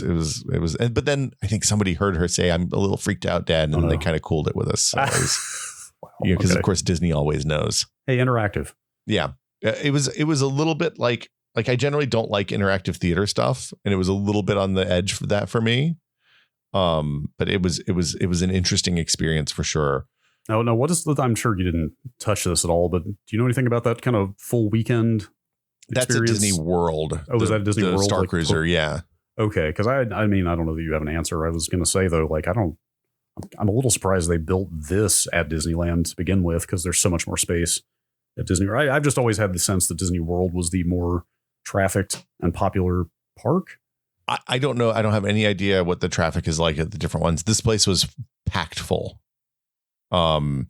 but then I think somebody heard her say, I'm a little freaked out, Dad. And they kind of cooled it with us. So it was, wow, because of course Disney always knows. Hey, interactive. Yeah. It was a little bit like I generally don't like interactive theater stuff. And it was a little bit on the edge for that for me. But it was an interesting experience for sure. Oh no, I'm sure you didn't touch this at all, but do you know anything about that kind of full weekend experience? That's a Disney World. Oh, was that a Disney World? Star Cruiser, yeah. Okay, because I mean, I don't know that you have an answer. I was going to say though, like I'm a little surprised they built this at Disneyland to begin with, because there's so much more space at Disney. I've just always had the sense that Disney World was the more trafficked and popular park. I don't know. I don't have any idea what the traffic is like at the different ones. This place was packed full. I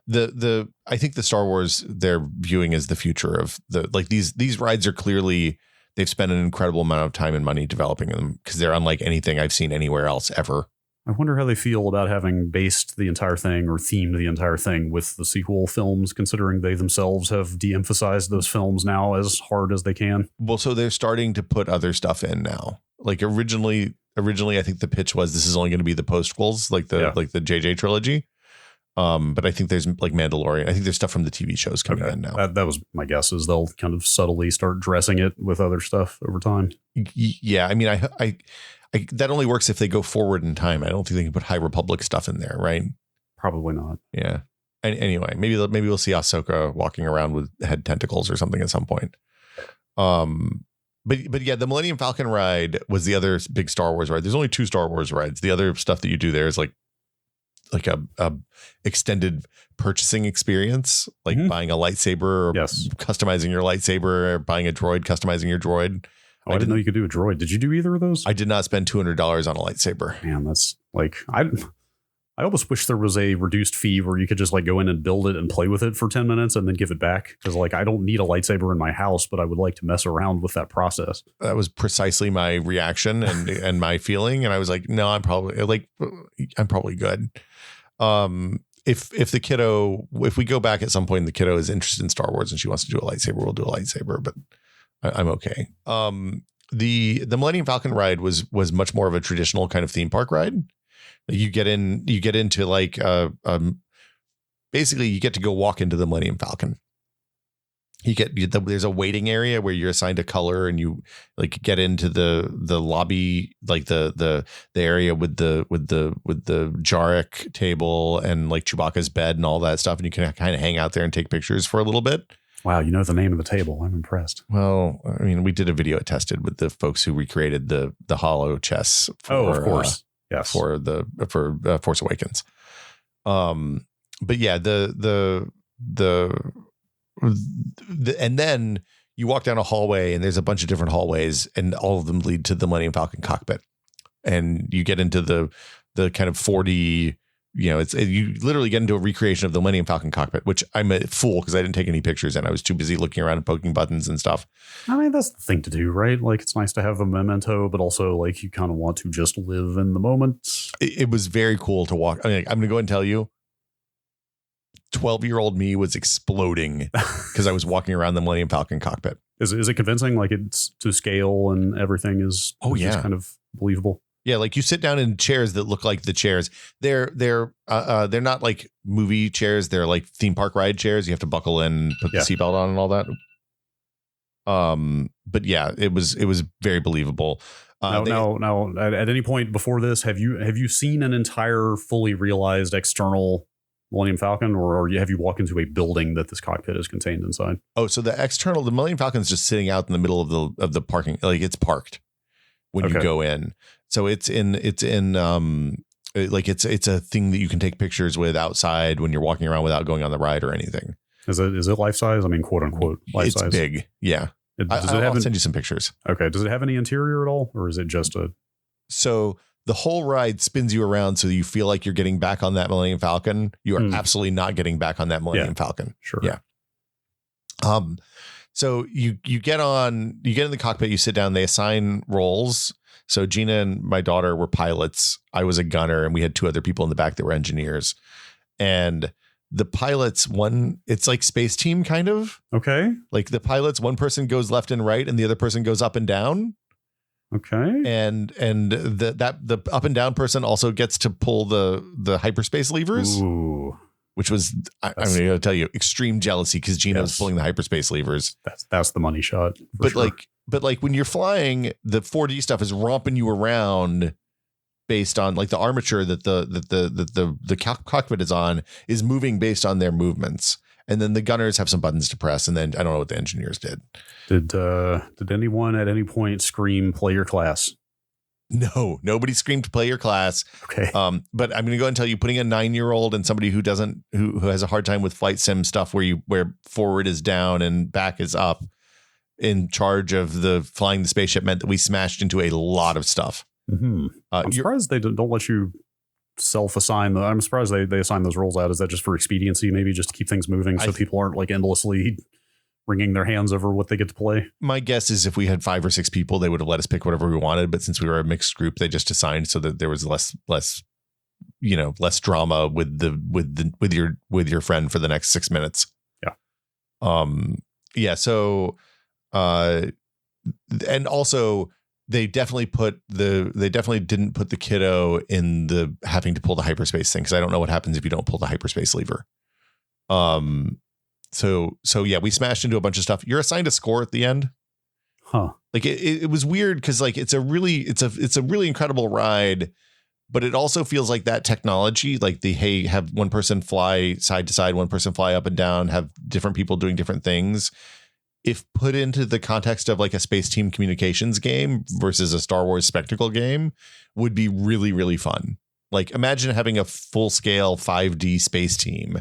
think the Star Wars they're viewing as the future of these rides are clearly they've spent an incredible amount of time and money developing them because they're unlike anything I've seen anywhere else ever. I wonder how they feel about having based the entire thing or themed the entire thing with the sequel films, considering they themselves have de-emphasized those films now as hard as they can. Well, so they're starting to put other stuff in now. Like originally, I think the pitch was this is only going to be the postquels, like the JJ trilogy. But I think there's like Mandalorian. I think there's stuff from the TV shows coming in now. That was my guess is they'll kind of subtly start dressing it with other stuff over time. Yeah. I mean, I that only works if they go forward in time. I don't think they can put High Republic stuff in there, right? Probably not. Yeah. And anyway, maybe we'll see Ahsoka walking around with head tentacles or something at some point. But yeah, the Millennium Falcon ride was the other big Star Wars ride. There's only 2 Star Wars rides. The other stuff that you do there is like a extended purchasing experience, like buying a lightsaber or customizing your lightsaber or buying a droid, customizing your droid. Oh, I didn't know you could do a droid. Did you do either of those? I did not spend $200 on a lightsaber. Man, that's like, I almost wish there was a reduced fee where you could just like go in and build it and play with it for 10 minutes and then give it back. Because like, I don't need a lightsaber in my house, but I would like to mess around with that process. That was precisely my reaction and my feeling. And I was like, no, I'm probably good. If we go back at some point and the kiddo is interested in Star Wars and she wants to do a lightsaber, we'll do a lightsaber, but I'm okay. The Millennium Falcon ride was much more of a traditional kind of theme park ride. You get into like, basically you get to go walk into the Millennium Falcon. There's a waiting area where you're assigned a color and you like get into the lobby, like the area with the Jarek table and like Chewbacca's bed and all that stuff. And you can kind of hang out there and take pictures for a little bit. Wow. You know the name of the table. I'm impressed. Well, I mean, we did a video it tested with the folks who recreated the hollow chess. Of course. Yes. For Force Awakens. But yeah, and then you walk down a hallway and there's a bunch of different hallways and all of them lead to the Millennium Falcon cockpit. And you get into the kind of 4D, you literally get into a recreation of the Millennium Falcon cockpit, which I'm a fool because I didn't take any pictures and I was too busy looking around and poking buttons and stuff. I mean, that's the thing to do, right? Like it's nice to have a memento, but also like you kind of want to just live in the moment. It was very cool to walk. I mean, I'm going to go and tell you, 12-year-old me was exploding because I was walking around the Millennium Falcon cockpit. Is it convincing? Like it's to scale and everything is kind of believable. Yeah, like you sit down in chairs that look like the chairs. They're not like movie chairs. They're like theme park ride chairs. You have to buckle in, put the seatbelt on, and all that. But yeah, it was very believable. Now, at any point before this, have you seen an entire fully realized external Millennium Falcon, or have you walked into a building that this cockpit is contained inside? Oh, so the Millennium Falcon is just sitting out in the middle of the parking, like it's parked when you go in. So it's a thing that you can take pictures with outside when you're walking around without going on the ride or anything. Is it life size? I mean, quote unquote life size. It's big. Yeah. I'll send you some pictures. Okay. Does it have any interior at all, or is it just so the whole ride spins you around so you feel like you're getting back on that Millennium Falcon. You are absolutely not getting back on that Millennium Falcon. Sure. Yeah. So you get in the cockpit, you sit down, they assign roles. So Gina and my daughter were pilots. I was a gunner, and we had 2 other people in the back that were engineers. And the pilots, it's like Space Team kind of. Okay. Like the pilots, one person goes left and right and the other person goes up and down. Okay. And the up and down person also gets to pull the hyperspace levers. Ooh. Which was, I'm going to tell you, extreme jealousy because Gina was pulling the hyperspace levers. That's the money shot. But when you're flying, the 4D stuff is romping you around based on like the armature that the cockpit is on is moving based on their movements. And then the gunners have some buttons to press. And then I don't know what the engineers did. Did anyone at any point scream "play your class"? No, nobody screamed "play your class." Okay. But I'm going to go and tell you, putting a 9-year-old and somebody who has a hard time with flight sim stuff where forward is down and back is up, in charge of the flying the spaceship meant that we smashed into a lot of stuff. Mm-hmm. I'm surprised they don't let you self-assign. I'm surprised they assign those roles out. Is that just for expediency, maybe just to keep things moving so people aren't like endlessly wringing their hands over what they get to play? My guess is if we had 5 or 6 people, they would have let us pick whatever we wanted. But since we were a mixed group, they just assigned so that there was less drama with your friend for the next 6 minutes. Yeah. So, and also they definitely didn't put the kiddo in the having to pull the hyperspace thing, because I don't know what happens if you don't pull the hyperspace lever. So yeah, we smashed into a bunch of stuff. You're assigned a score at the end. Huh. Like it was weird because like it's a really incredible ride, but it also feels like that technology, like have one person fly side to side, one person fly up and down, have different people doing different things. If put into the context of like a space team communications game versus a Star Wars spectacle game, would be really, really fun. Like imagine having a full scale 5D space team,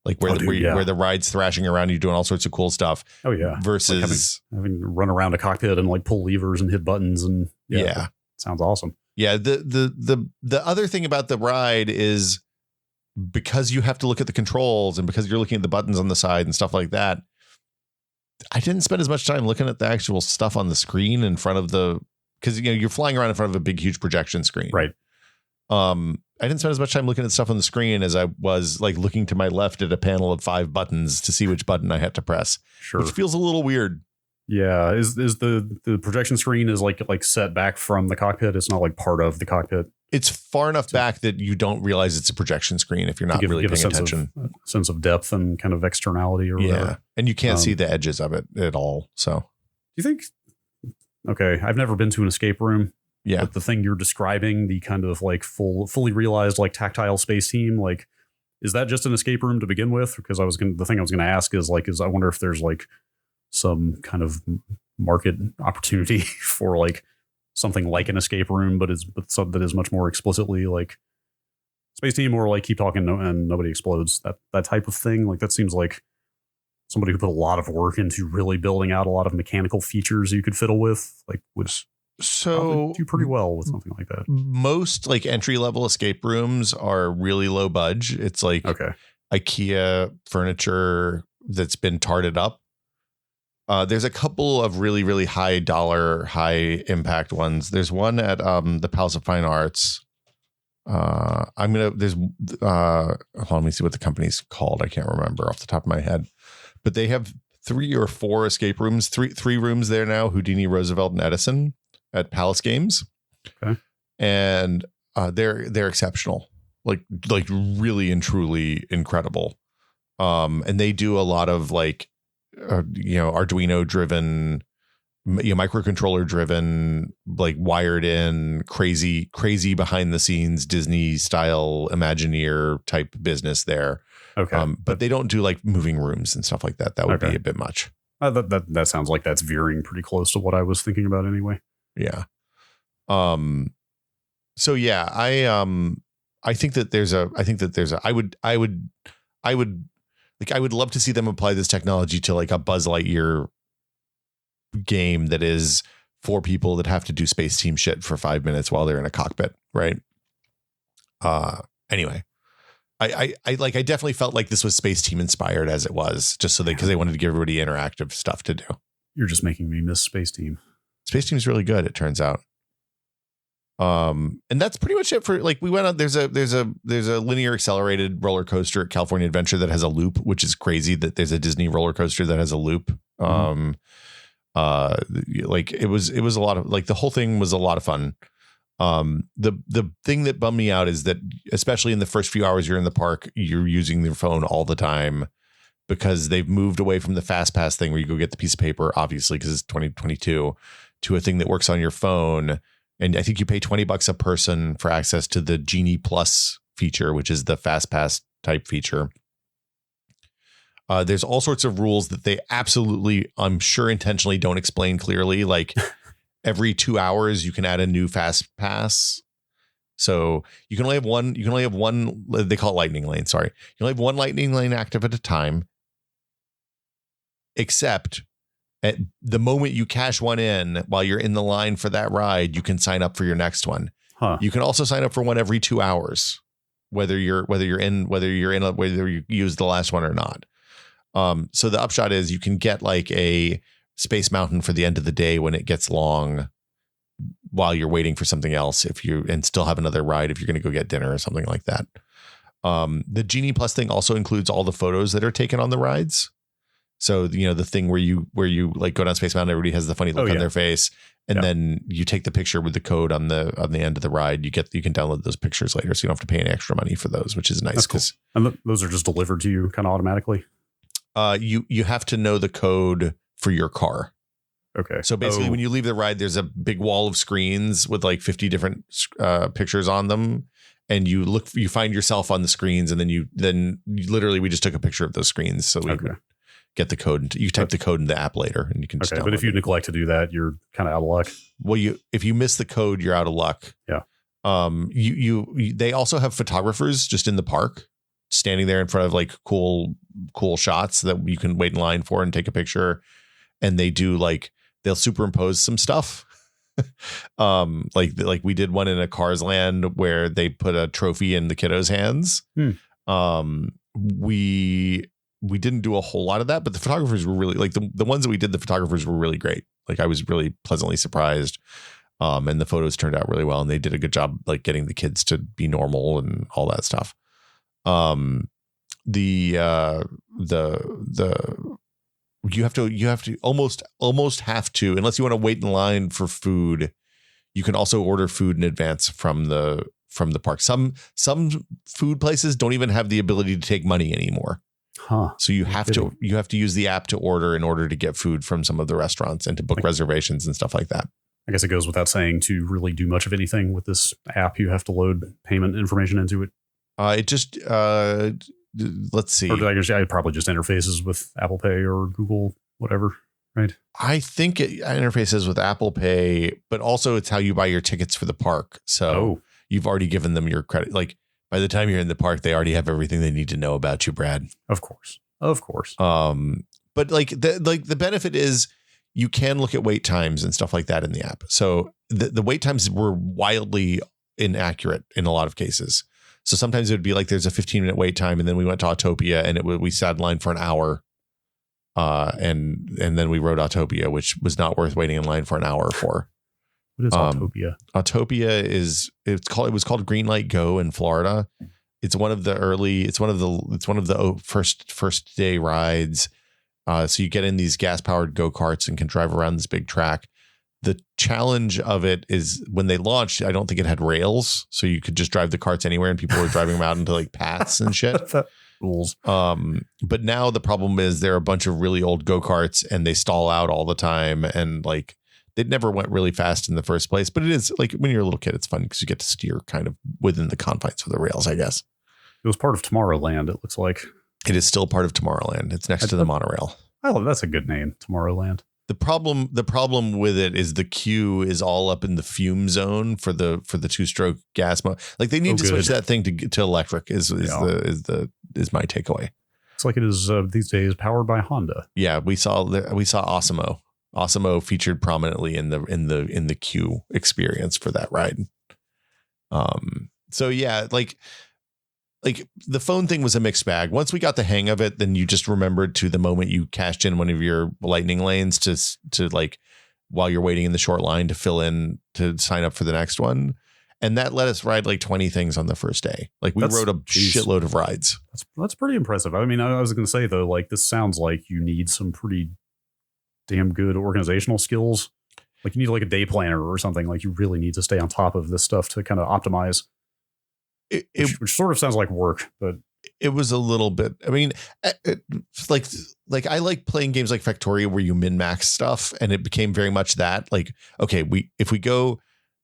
like where the ride's thrashing around, you doing all sorts of cool stuff. Oh yeah. Versus like having to run around a cockpit and like pull levers and hit buttons and sounds awesome. Yeah. The other thing about the ride is because you have to look at the controls and because you're looking at the buttons on the side and stuff like that, I didn't spend as much time looking at the actual stuff on the screen in front of because you're flying around in front of a big, huge projection screen. Right. I didn't spend as much time looking at stuff on the screen as I was like looking to my left at a panel of 5 buttons to see which button I had to press. Sure. Which feels a little weird. Yeah. Is the projection screen is like set back from the cockpit? It's not like part of the cockpit. It's far enough back that you don't realize it's a projection screen if you're not really paying attention. A sense of depth and kind of externality or whatever. Yeah. And you can't see the edges of it at all. So do you think, okay, I've never been to an escape room. Yeah. But the thing you're describing, the kind of like fully realized like tactile space team, like, is that just an escape room to begin with? Because the thing I was going to ask is I wonder if there's like some kind of market opportunity for like something like an escape room, but something that is much more explicitly like space team, or like keep talking and nobody explodes, that type of thing. Like that seems like somebody who put a lot of work into really building out a lot of mechanical features you could fiddle with, like would do pretty well with something like that. Most like entry level escape rooms are really low budge. It's like IKEA furniture that's been tarted up. There's a couple of really, really high dollar, high impact ones. There's one at the Palace of Fine Arts. Hold on, let me see what the company's called. I can't remember off the top of my head, but they have 3 or 4 escape rooms, three rooms there now, Houdini, Roosevelt, and Edison at Palace Games. Okay. And they're exceptional, like really and truly incredible. And they do a lot of like Arduino driven, microcontroller driven, like wired in crazy behind the scenes Disney style Imagineer type business there. Okay. But they don't do like moving rooms and stuff like that. That would be a bit much. That sounds like that's veering pretty close to what I was thinking about anyway. Yeah. So yeah, I think that there's I would love to see them apply this technology to like a Buzz Lightyear game that is for people that have to do space team shit for 5 minutes while they're in a cockpit. Right. Anyway, I definitely felt like this was space team inspired as it was, just because they wanted to give everybody interactive stuff to do. You're just making me miss Space Team. Space Team is really good, it turns out. And that's pretty much it for like we went on. There's a linear accelerated roller coaster at California Adventure that has a loop, which is crazy that there's a Disney roller coaster that has a loop. Like it was a lot of like the whole thing was a lot of fun. The thing that bummed me out is that especially in the first few hours you're in the park, you're using your phone all the time because they've moved away from the fast pass thing where you go get the piece of paper, obviously because it's 2022, to a thing that works on your phone. And I think you pay $20 a person for access to the Genie Plus feature, which is the fast pass type feature. There's all sorts of rules that they absolutely, I'm sure intentionally don't explain clearly. Like every 2 hours you can add a new fast pass. So you can only have one, they call it lightning lane. Sorry. You only have one lightning lane active at a time, except At the moment you cash one in while you're in the line for that ride, you can sign up for your next one. You can also sign up for one every 2 hours, whether you use the last one or not. So the upshot is you can get like a Space Mountain for the end of the day when it gets long, while you're waiting for something else, and still have another ride if you're going to go get dinner or something like that. The Genie Plus thing also includes all the photos that are taken on the rides. So, the thing where you like go down Space Mountain, everybody has the funny look on their face. And then you take the picture with the code on the end of the ride. You can download those pictures later. So you don't have to pay any extra money for those, which is nice. Cool. And those are just delivered to you kind of automatically. You have to know the code for your car. Okay. So basically when you leave the ride, there's a big wall of screens with like 50 different pictures on them. And you find yourself on the screens, and then literally we just took a picture of those screens. So we get the code. You type the code in the app later, and you can. Okay, but if you neglect to do that, you're kind of out of luck. Well, if you miss the code, you're out of luck. Yeah. They also have photographers just in the park, standing there in front of like cool shots that you can wait in line for and take a picture. And they'll superimpose some stuff. Like we did one in a Cars Land where they put a trophy in the kiddos' hands. We didn't do a whole lot of that, but the photographers were really like the ones that we did. The photographers were really great. Like I was really pleasantly surprised. And the photos turned out really well, and they did a good job like getting the kids to be normal and all that stuff. You have to almost have to, unless you want to wait in line for food, you can also order food in advance from the park. Some food places don't even have the ability to take money anymore. So you have to use the app to order to get food from some of the restaurants and to book reservations and stuff like that. I guess it goes without saying, to really do much of anything with this app, you have to load payment information into it. Let's see. Or I probably just interfaces with Apple Pay or Google, whatever, right? I think it interfaces with Apple Pay, but also it's how you buy your tickets for the park. So you've already given them your credit. Like by the time you're in the park, they already have everything they need to know about you, Brad. Of course. But like the benefit is you can look at wait times and stuff like that in the app. So the wait times were wildly inaccurate in a lot of cases. So sometimes it would be like there's a 15-minute wait time, and then we went to Autopia, and we sat in line for an hour, and then we rode Autopia, which was not worth waiting in line for an hour for. What is Autopia? Autopia it was called Greenlight Go in Florida. It's one of the first day rides. So you get in these gas powered go-karts and can drive around this big track. The challenge of it is when they launched, I don't think it had rails, so you could just drive the carts anywhere, and people were driving them out into like paths and shit. Rules. But now the problem is there are a bunch of really old go-karts, and they stall out all the time, and like they never went really fast in the first place. But it is like when you're a little kid, it's fun because you get to steer kind of within the confines of the rails, I guess. It was part of Tomorrowland, it looks like. It is still part of Tomorrowland. It's next to the monorail. I love that's a good name, Tomorrowland. The problem with it is the queue is all up in the fume zone for the two-stroke gas motor. Like they need to switch that thing to electric is my takeaway. It's like it is these days powered by Honda. Yeah, we saw Osimo. Osimo featured prominently in the queue experience for that ride. So yeah, like the phone thing was a mixed bag. Once we got the hang of it, then you just remembered to the moment you cashed in one of your lightning lanes to like while you're waiting in the short line to fill in to sign up for the next one. And that let us ride like 20 things on the first day. Like we rode a shitload of rides. That's pretty impressive. I mean, I was going to say though, like this sounds like you need some pretty damn good organizational skills. Like you need like a day planner or something. Like you really need to stay on top of this stuff to kind of optimize. Which sort of sounds like work, but it was a little bit. I mean, like I like playing games like Factorio where you min-max stuff, and it became very much that. Like, okay, if we go,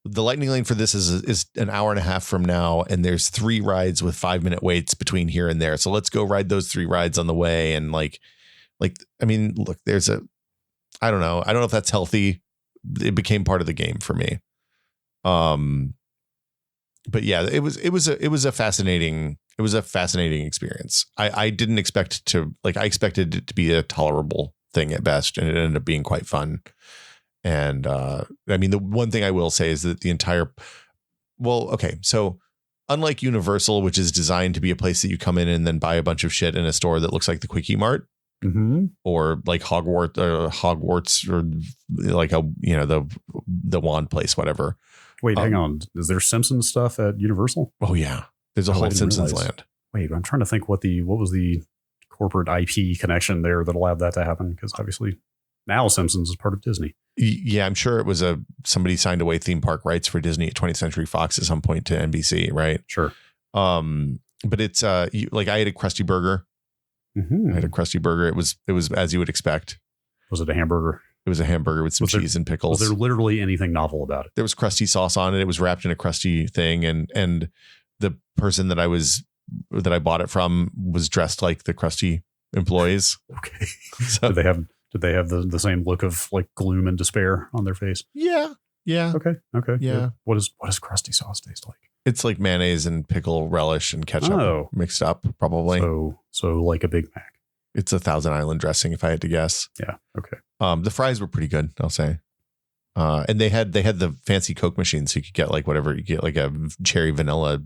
the lightning lane for this is an hour and a half from now, and there's 3 rides with 5-minute waits between here and there. So let's go ride those 3 rides on the way, and like I mean, look, I don't know if that's healthy. It became part of the game for me. But yeah, it was a fascinating experience. I didn't expect to I expected it to be a tolerable thing at best, and it ended up being quite fun. And I mean, the one thing I will say is that so unlike Universal, which is designed to be a place that you come in and then buy a bunch of shit in a store that looks like the Quickie Mart, or like Hogwarts, or like the wand place, whatever. Wait, hang on. Is there Simpsons stuff at Universal? Oh yeah, there's a whole Simpsons land. Wait, I'm trying to think what was the corporate IP connection there that allowed that to happen, because obviously now Simpsons is part of Disney. Yeah, I'm sure it was somebody signed away theme park rights for Disney at 20th Century Fox at some point to NBC, right? Sure. But it's like I ate a Krusty Burger. I had a Krusty Burger. It was as you would expect. Was it a hamburger? It was a hamburger with some cheese and pickles. Was there literally anything novel about it? There was Krusty sauce on it. It was wrapped in a Krusty thing, and the person that I bought it from was dressed like the Krusty employees. Okay. So, did they have the same look of like gloom and despair on their face? Yeah. Okay. Yeah. What does Krusty sauce taste like? It's like mayonnaise and pickle relish and ketchup mixed up, probably. So like a Big Mac. It's a Thousand Island dressing, if I had to guess. Yeah. Okay. The fries were pretty good, I'll say. And they had the fancy Coke machine, so you could get like whatever you get, like a cherry vanilla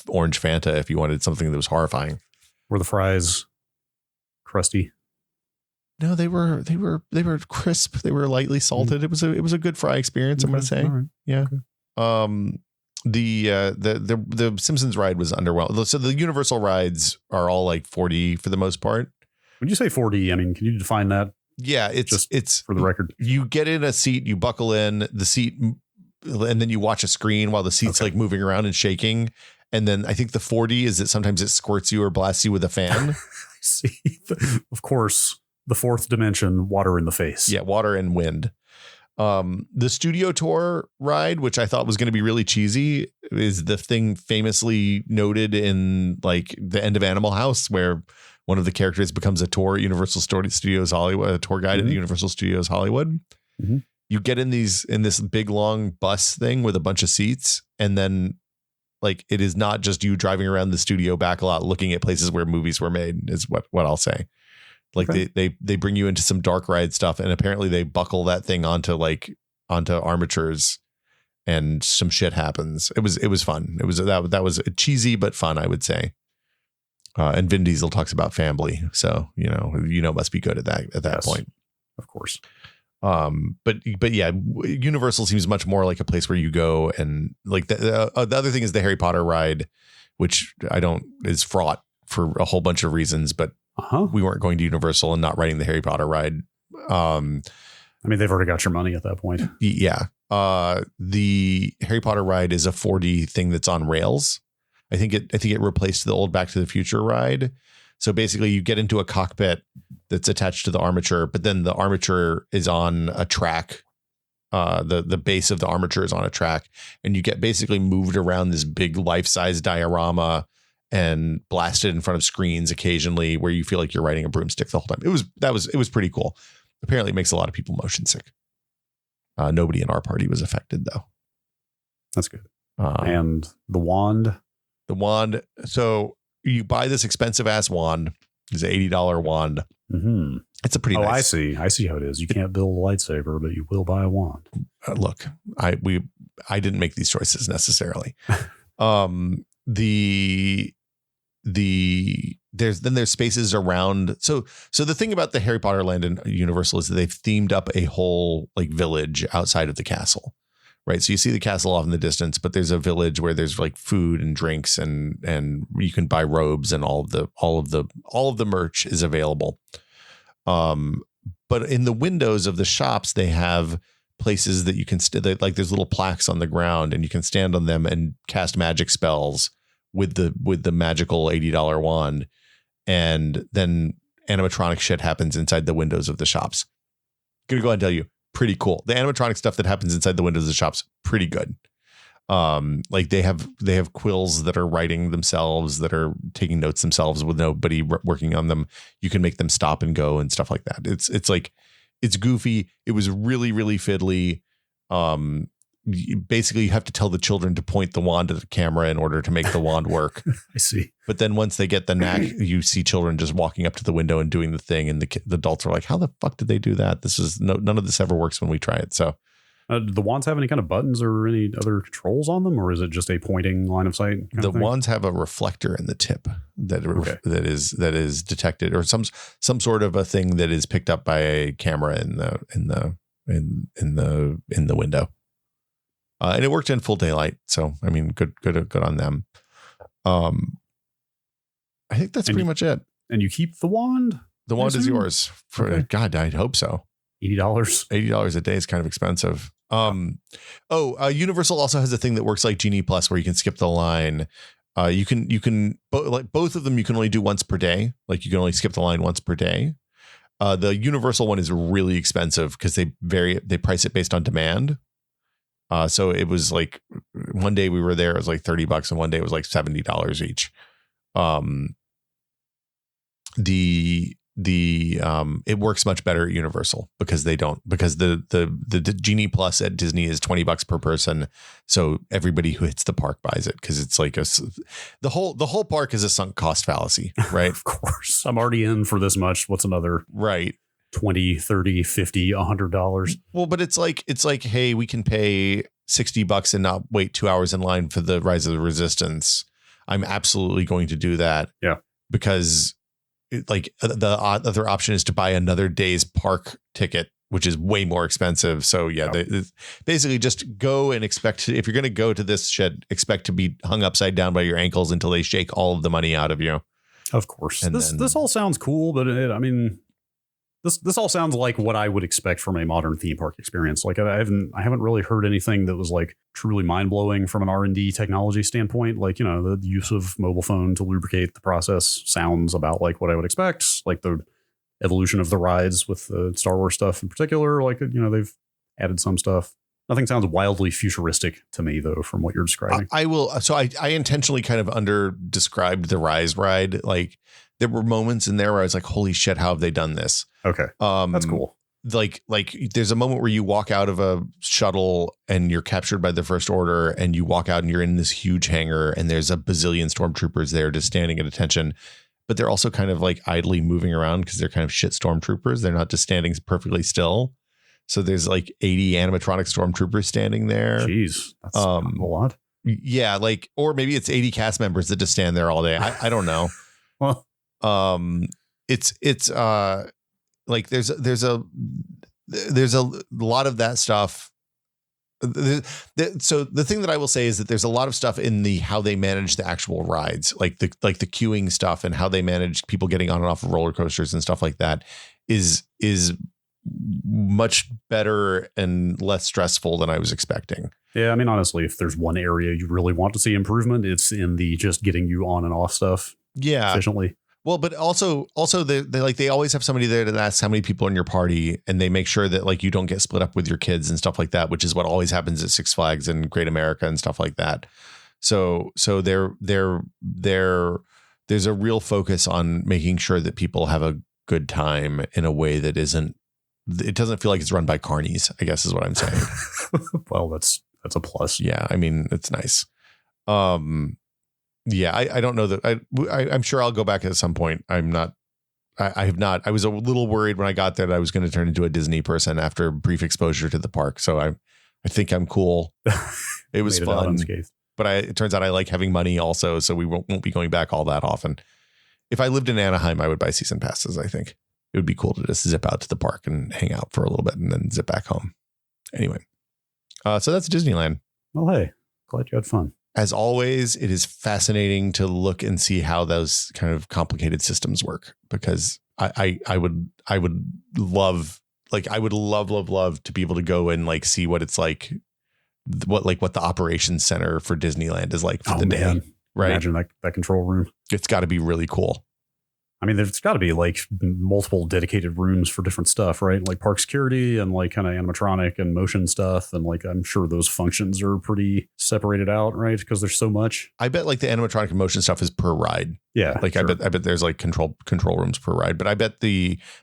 orange Fanta if you wanted something that was horrifying. Were the fries crusty? No, they were crisp. They were lightly salted. It was a good fry experience. I'm going to say, right. Yeah. Okay. The Simpsons ride was underwhelming. So the Universal rides are all like 40 for the most part. When you say 40, I mean, can you define that? Yeah, it's for the record. You get in a seat, you buckle in the seat, and then you watch a screen while the seat's like moving around and shaking. And then I think the 40 is that sometimes it squirts you or blasts you with a fan. I see. Of course, the fourth dimension, water in the face. Yeah, water and wind. The studio tour ride, which I thought was going to be really cheesy, is the thing famously noted in like the end of Animal House, where one of the characters becomes a tour at Universal Studios Hollywood, a tour guide at the Universal Studios Hollywood. You get in this big long bus thing with a bunch of seats, and then like it is not just you driving around the studio back a lot looking at places where movies were made, is what I'll say. Like they bring you into some dark ride stuff, and apparently they buckle that thing onto armatures, and some shit happens. It was fun. It was that was cheesy but fun, I would say. And Vin Diesel talks about family, so must be good at that point, of course. But yeah, Universal seems much more like a place where you go, and like the other thing is the Harry Potter ride, which is fraught for a whole bunch of reasons, but. We weren't going to Universal and not riding the Harry Potter ride. I mean, they've already got your money at that point. Yeah. The Harry Potter ride is a 4D thing that's on rails. I think it replaced the old Back to the Future ride. So basically you get into a cockpit that's attached to the armature, but then the armature is on a track. The base of the armature is on a track, and you get basically moved around this big life-size diorama and blasted in front of screens occasionally, where you feel like you're riding a broomstick the whole time. It was pretty cool. Apparently it makes a lot of people motion sick. Nobody in our party was affected though. That's good. And the wand. So you buy this expensive ass wand. It's an $80 wand. Mm-hmm. It's a pretty nice. I see how it is. You can't build a lightsaber, but you will buy a wand. Look, I didn't make these choices necessarily. There's spaces around. So the thing about the Harry Potter land and Universal is that they've themed up a whole like village outside of the castle, right? So you see the castle off in the distance, but there's a village where there's like food and drinks, and you can buy robes, and all of the merch is available. But in the windows of the shops, they have places that you can like there's little plaques on the ground, and you can stand on them and cast magic spells with the magical $80 wand, and then animatronic shit happens inside the windows of the shops. Gonna go ahead and tell you, pretty cool. The animatronic stuff that happens inside the windows of the shops, pretty good. Like they have quills that are writing themselves, that are taking notes themselves with nobody working on them. You can make them stop and go and stuff like that. It's like, it's goofy. It was really, really fiddly. basically you have to tell the children to point the wand at the camera in order to make the wand work. I see. But then once they get the knack, you see children just walking up to the window and doing the thing. And the adults are like, how the fuck did they do that? None of this ever works when we try it. So do the wands have any kind of buttons or any other controls on them, or is it just a pointing line of sight? The wands have a reflector in the tip that is detected, or some sort of a thing that is picked up by a camera in the window. And it worked in full daylight. So, I mean, good on them. I think that's pretty much it. And you keep the wand? The wand is yours. God, I'd hope so. $80. $80 a day is kind of expensive. Universal also has a thing that works like Genie Plus, where you can skip the line. You can like both of them. You can only do once per day. Like you can only skip the line once per day. The Universal one is really expensive because they price it based on demand. So it was like one day we were there, it was like $30, and one day it was like $70 each. It works much better at Universal because the Genie Plus at Disney is $20 per person. So everybody who hits the park buys it because it's like the whole park is a sunk cost fallacy, right? Of course. I'm already in for this much. What's another? Right. $20, $30, $50, $100. Well, but it's like, hey, we can pay $60 and not wait 2 hours in line for the Rise of the Resistance. I'm absolutely going to do that. Yeah. Because the other option is to buy another day's park ticket, which is way more expensive. So yeah, they basically just go and expect if you're going to go to this shed, expect to be hung upside down by your ankles until they shake all of the money out of you. Of course. And this all sounds cool, but this all sounds like what I would expect from a modern theme park experience. Like I haven't really heard anything that was like truly mind blowing from an R&D technology standpoint. Like, the use of mobile phone to lubricate the process sounds about like what I would expect. Like the evolution of the rides with the Star Wars stuff in particular. Like, they've added some stuff. Nothing sounds wildly futuristic to me, though, from what you're describing. I intentionally kind of under described the Rise ride. Like there were moments in there where I was like, holy shit, how have they done this? Okay. That's cool. Like there's a moment where you walk out of a shuttle and you're captured by the First Order, and you walk out and you're in this huge hangar and there's a bazillion stormtroopers there just standing at attention. But they're also kind of like idly moving around because they're kind of shit stormtroopers. They're not just standing perfectly still. So there's like 80 animatronic stormtroopers standing there. Jeez, that's a lot. Yeah, like, or maybe it's 80 cast members that just stand there all day. I don't know. Well, it's like there's a lot of that stuff. So the thing that I will say is that there's a lot of stuff in the how they manage the actual rides, like the queuing stuff and how they manage people getting on and off of roller coasters and stuff like that is much better and less stressful than I was expecting. Yeah, I mean, honestly, if there's one area you really want to see improvement, it's in the just getting you on and off stuff. Yeah, efficiently. Well, but also they always have somebody there to ask how many people are in your party, and they make sure that like you don't get split up with your kids and stuff like that, which is what always happens at Six Flags and Great America and stuff like that. So there's a real focus on making sure that people have a good time in a way that it doesn't feel like it's run by carnies, I guess is what I'm saying. Well, that's a plus. Yeah, I mean, it's nice. Yeah, I don't know that I'm sure I'll go back at some point. I have not. I was a little worried when I got there that I was going to turn into a Disney person after brief exposure to the park. So I think I'm cool. It was fun, but it turns out I like having money also. So we won't be going back all that often. If I lived in Anaheim, I would buy season passes. I think it would be cool to just zip out to the park and hang out for a little bit and then zip back home. Anyway, so that's Disneyland. Well, hey, glad you had fun. As always, it is fascinating to look and see how those kind of complicated systems work, because I would love to be able to go and like see what it's like, what the operations center for Disneyland is like for the day. Right. Imagine that control room. It's got to be really cool. I mean, there's got to be like multiple dedicated rooms for different stuff, right? Like park security and like kind of animatronic and motion stuff. And like, I'm sure those functions are pretty separated out, right? Because there's so much. I bet like the animatronic and motion stuff is per ride. Yeah. Like sure. I bet there's like control rooms per ride, but I bet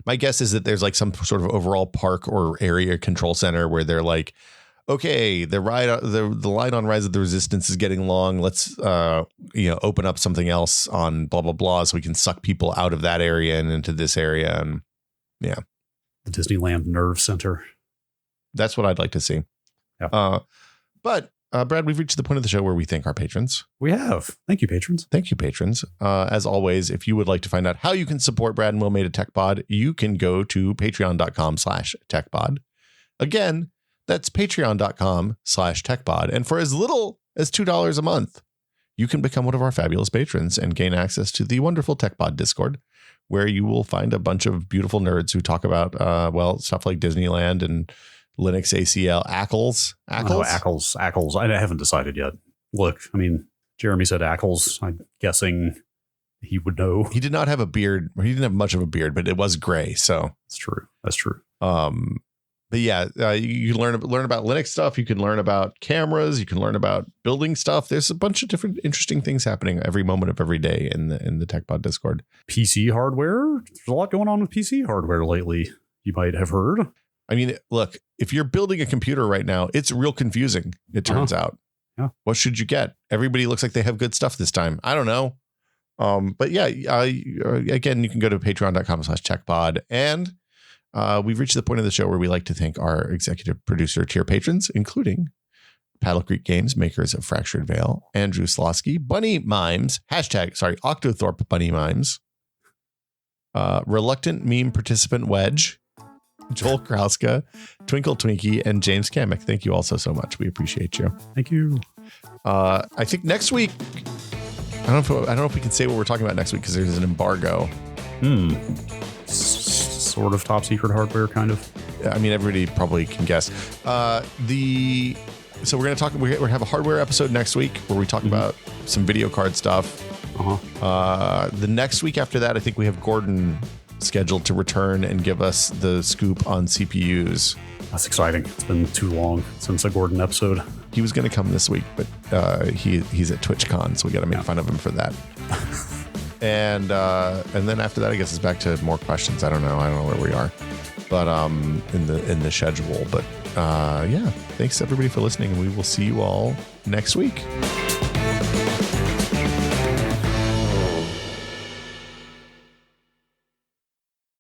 my guess is that there's like some sort of overall park or area control center where they're like, okay, the line on Rise of the Resistance is getting long. Let's open up something else on blah blah blah, so we can suck people out of that area and into this area, and yeah, the Disneyland Nerve Center. That's what I'd like to see. Yeah. But Brad, we've reached the point of the show where we thank our patrons. We have. Thank you, patrons. Thank you, patrons. As always, if you would like to find out how you can support Brad and Will Made a Tech Pod, you can go to patreon.com/techpod. Again, that's patreon.com/techpod. And for as little as $2 a month, you can become one of our fabulous patrons and gain access to the wonderful TechPod Discord, where you will find a bunch of beautiful nerds who talk about, stuff like Disneyland and Linux ACL. Ackles. Ackles. I haven't decided yet. Look, I mean, Jeremy said Ackles. I'm guessing he would know. He did not have a beard. He didn't have much of a beard, but it was gray. So That's true. But yeah, you can learn about Linux stuff. You can learn about cameras. You can learn about building stuff. There's a bunch of different interesting things happening every moment of every day in the TechPod Discord. PC hardware. There's a lot going on with PC hardware lately. You might have heard. I mean, look, if you're building a computer right now, it's real confusing. It turns out. Yeah. What should you get? Everybody looks like they have good stuff this time. I don't know. But yeah, again, you can go to patreon.com/techpod, and we've reached the point of the show where we like to thank our executive producer tier patrons, including Paddle Creek Games, makers of Fractured Veil, Andrew Slosky, Bunny Mimes, Octothorpe Bunny Mimes, Reluctant Meme Participant Wedge, Joel Krauska, Twinkle Twinkie, and James Kamek. Thank you also so much. We appreciate you. Thank you. I think next week, I don't know if we can say what we're talking about next week because there's an embargo. Sort of top secret hardware, kind of. I mean, everybody probably can guess. So we're going to have a hardware episode next week where we talk about some video card stuff. The next week after that, I think we have Gordon scheduled to return and give us the scoop on CPUs. That's exciting. It's been too long since a Gordon episode. He was going to come this week, but he's at TwitchCon, so we got to make fun of him for that. And then after that, I guess it's back to more questions. I don't know where we are, but in the schedule. But yeah, thanks everybody for listening, and we will see you all next week.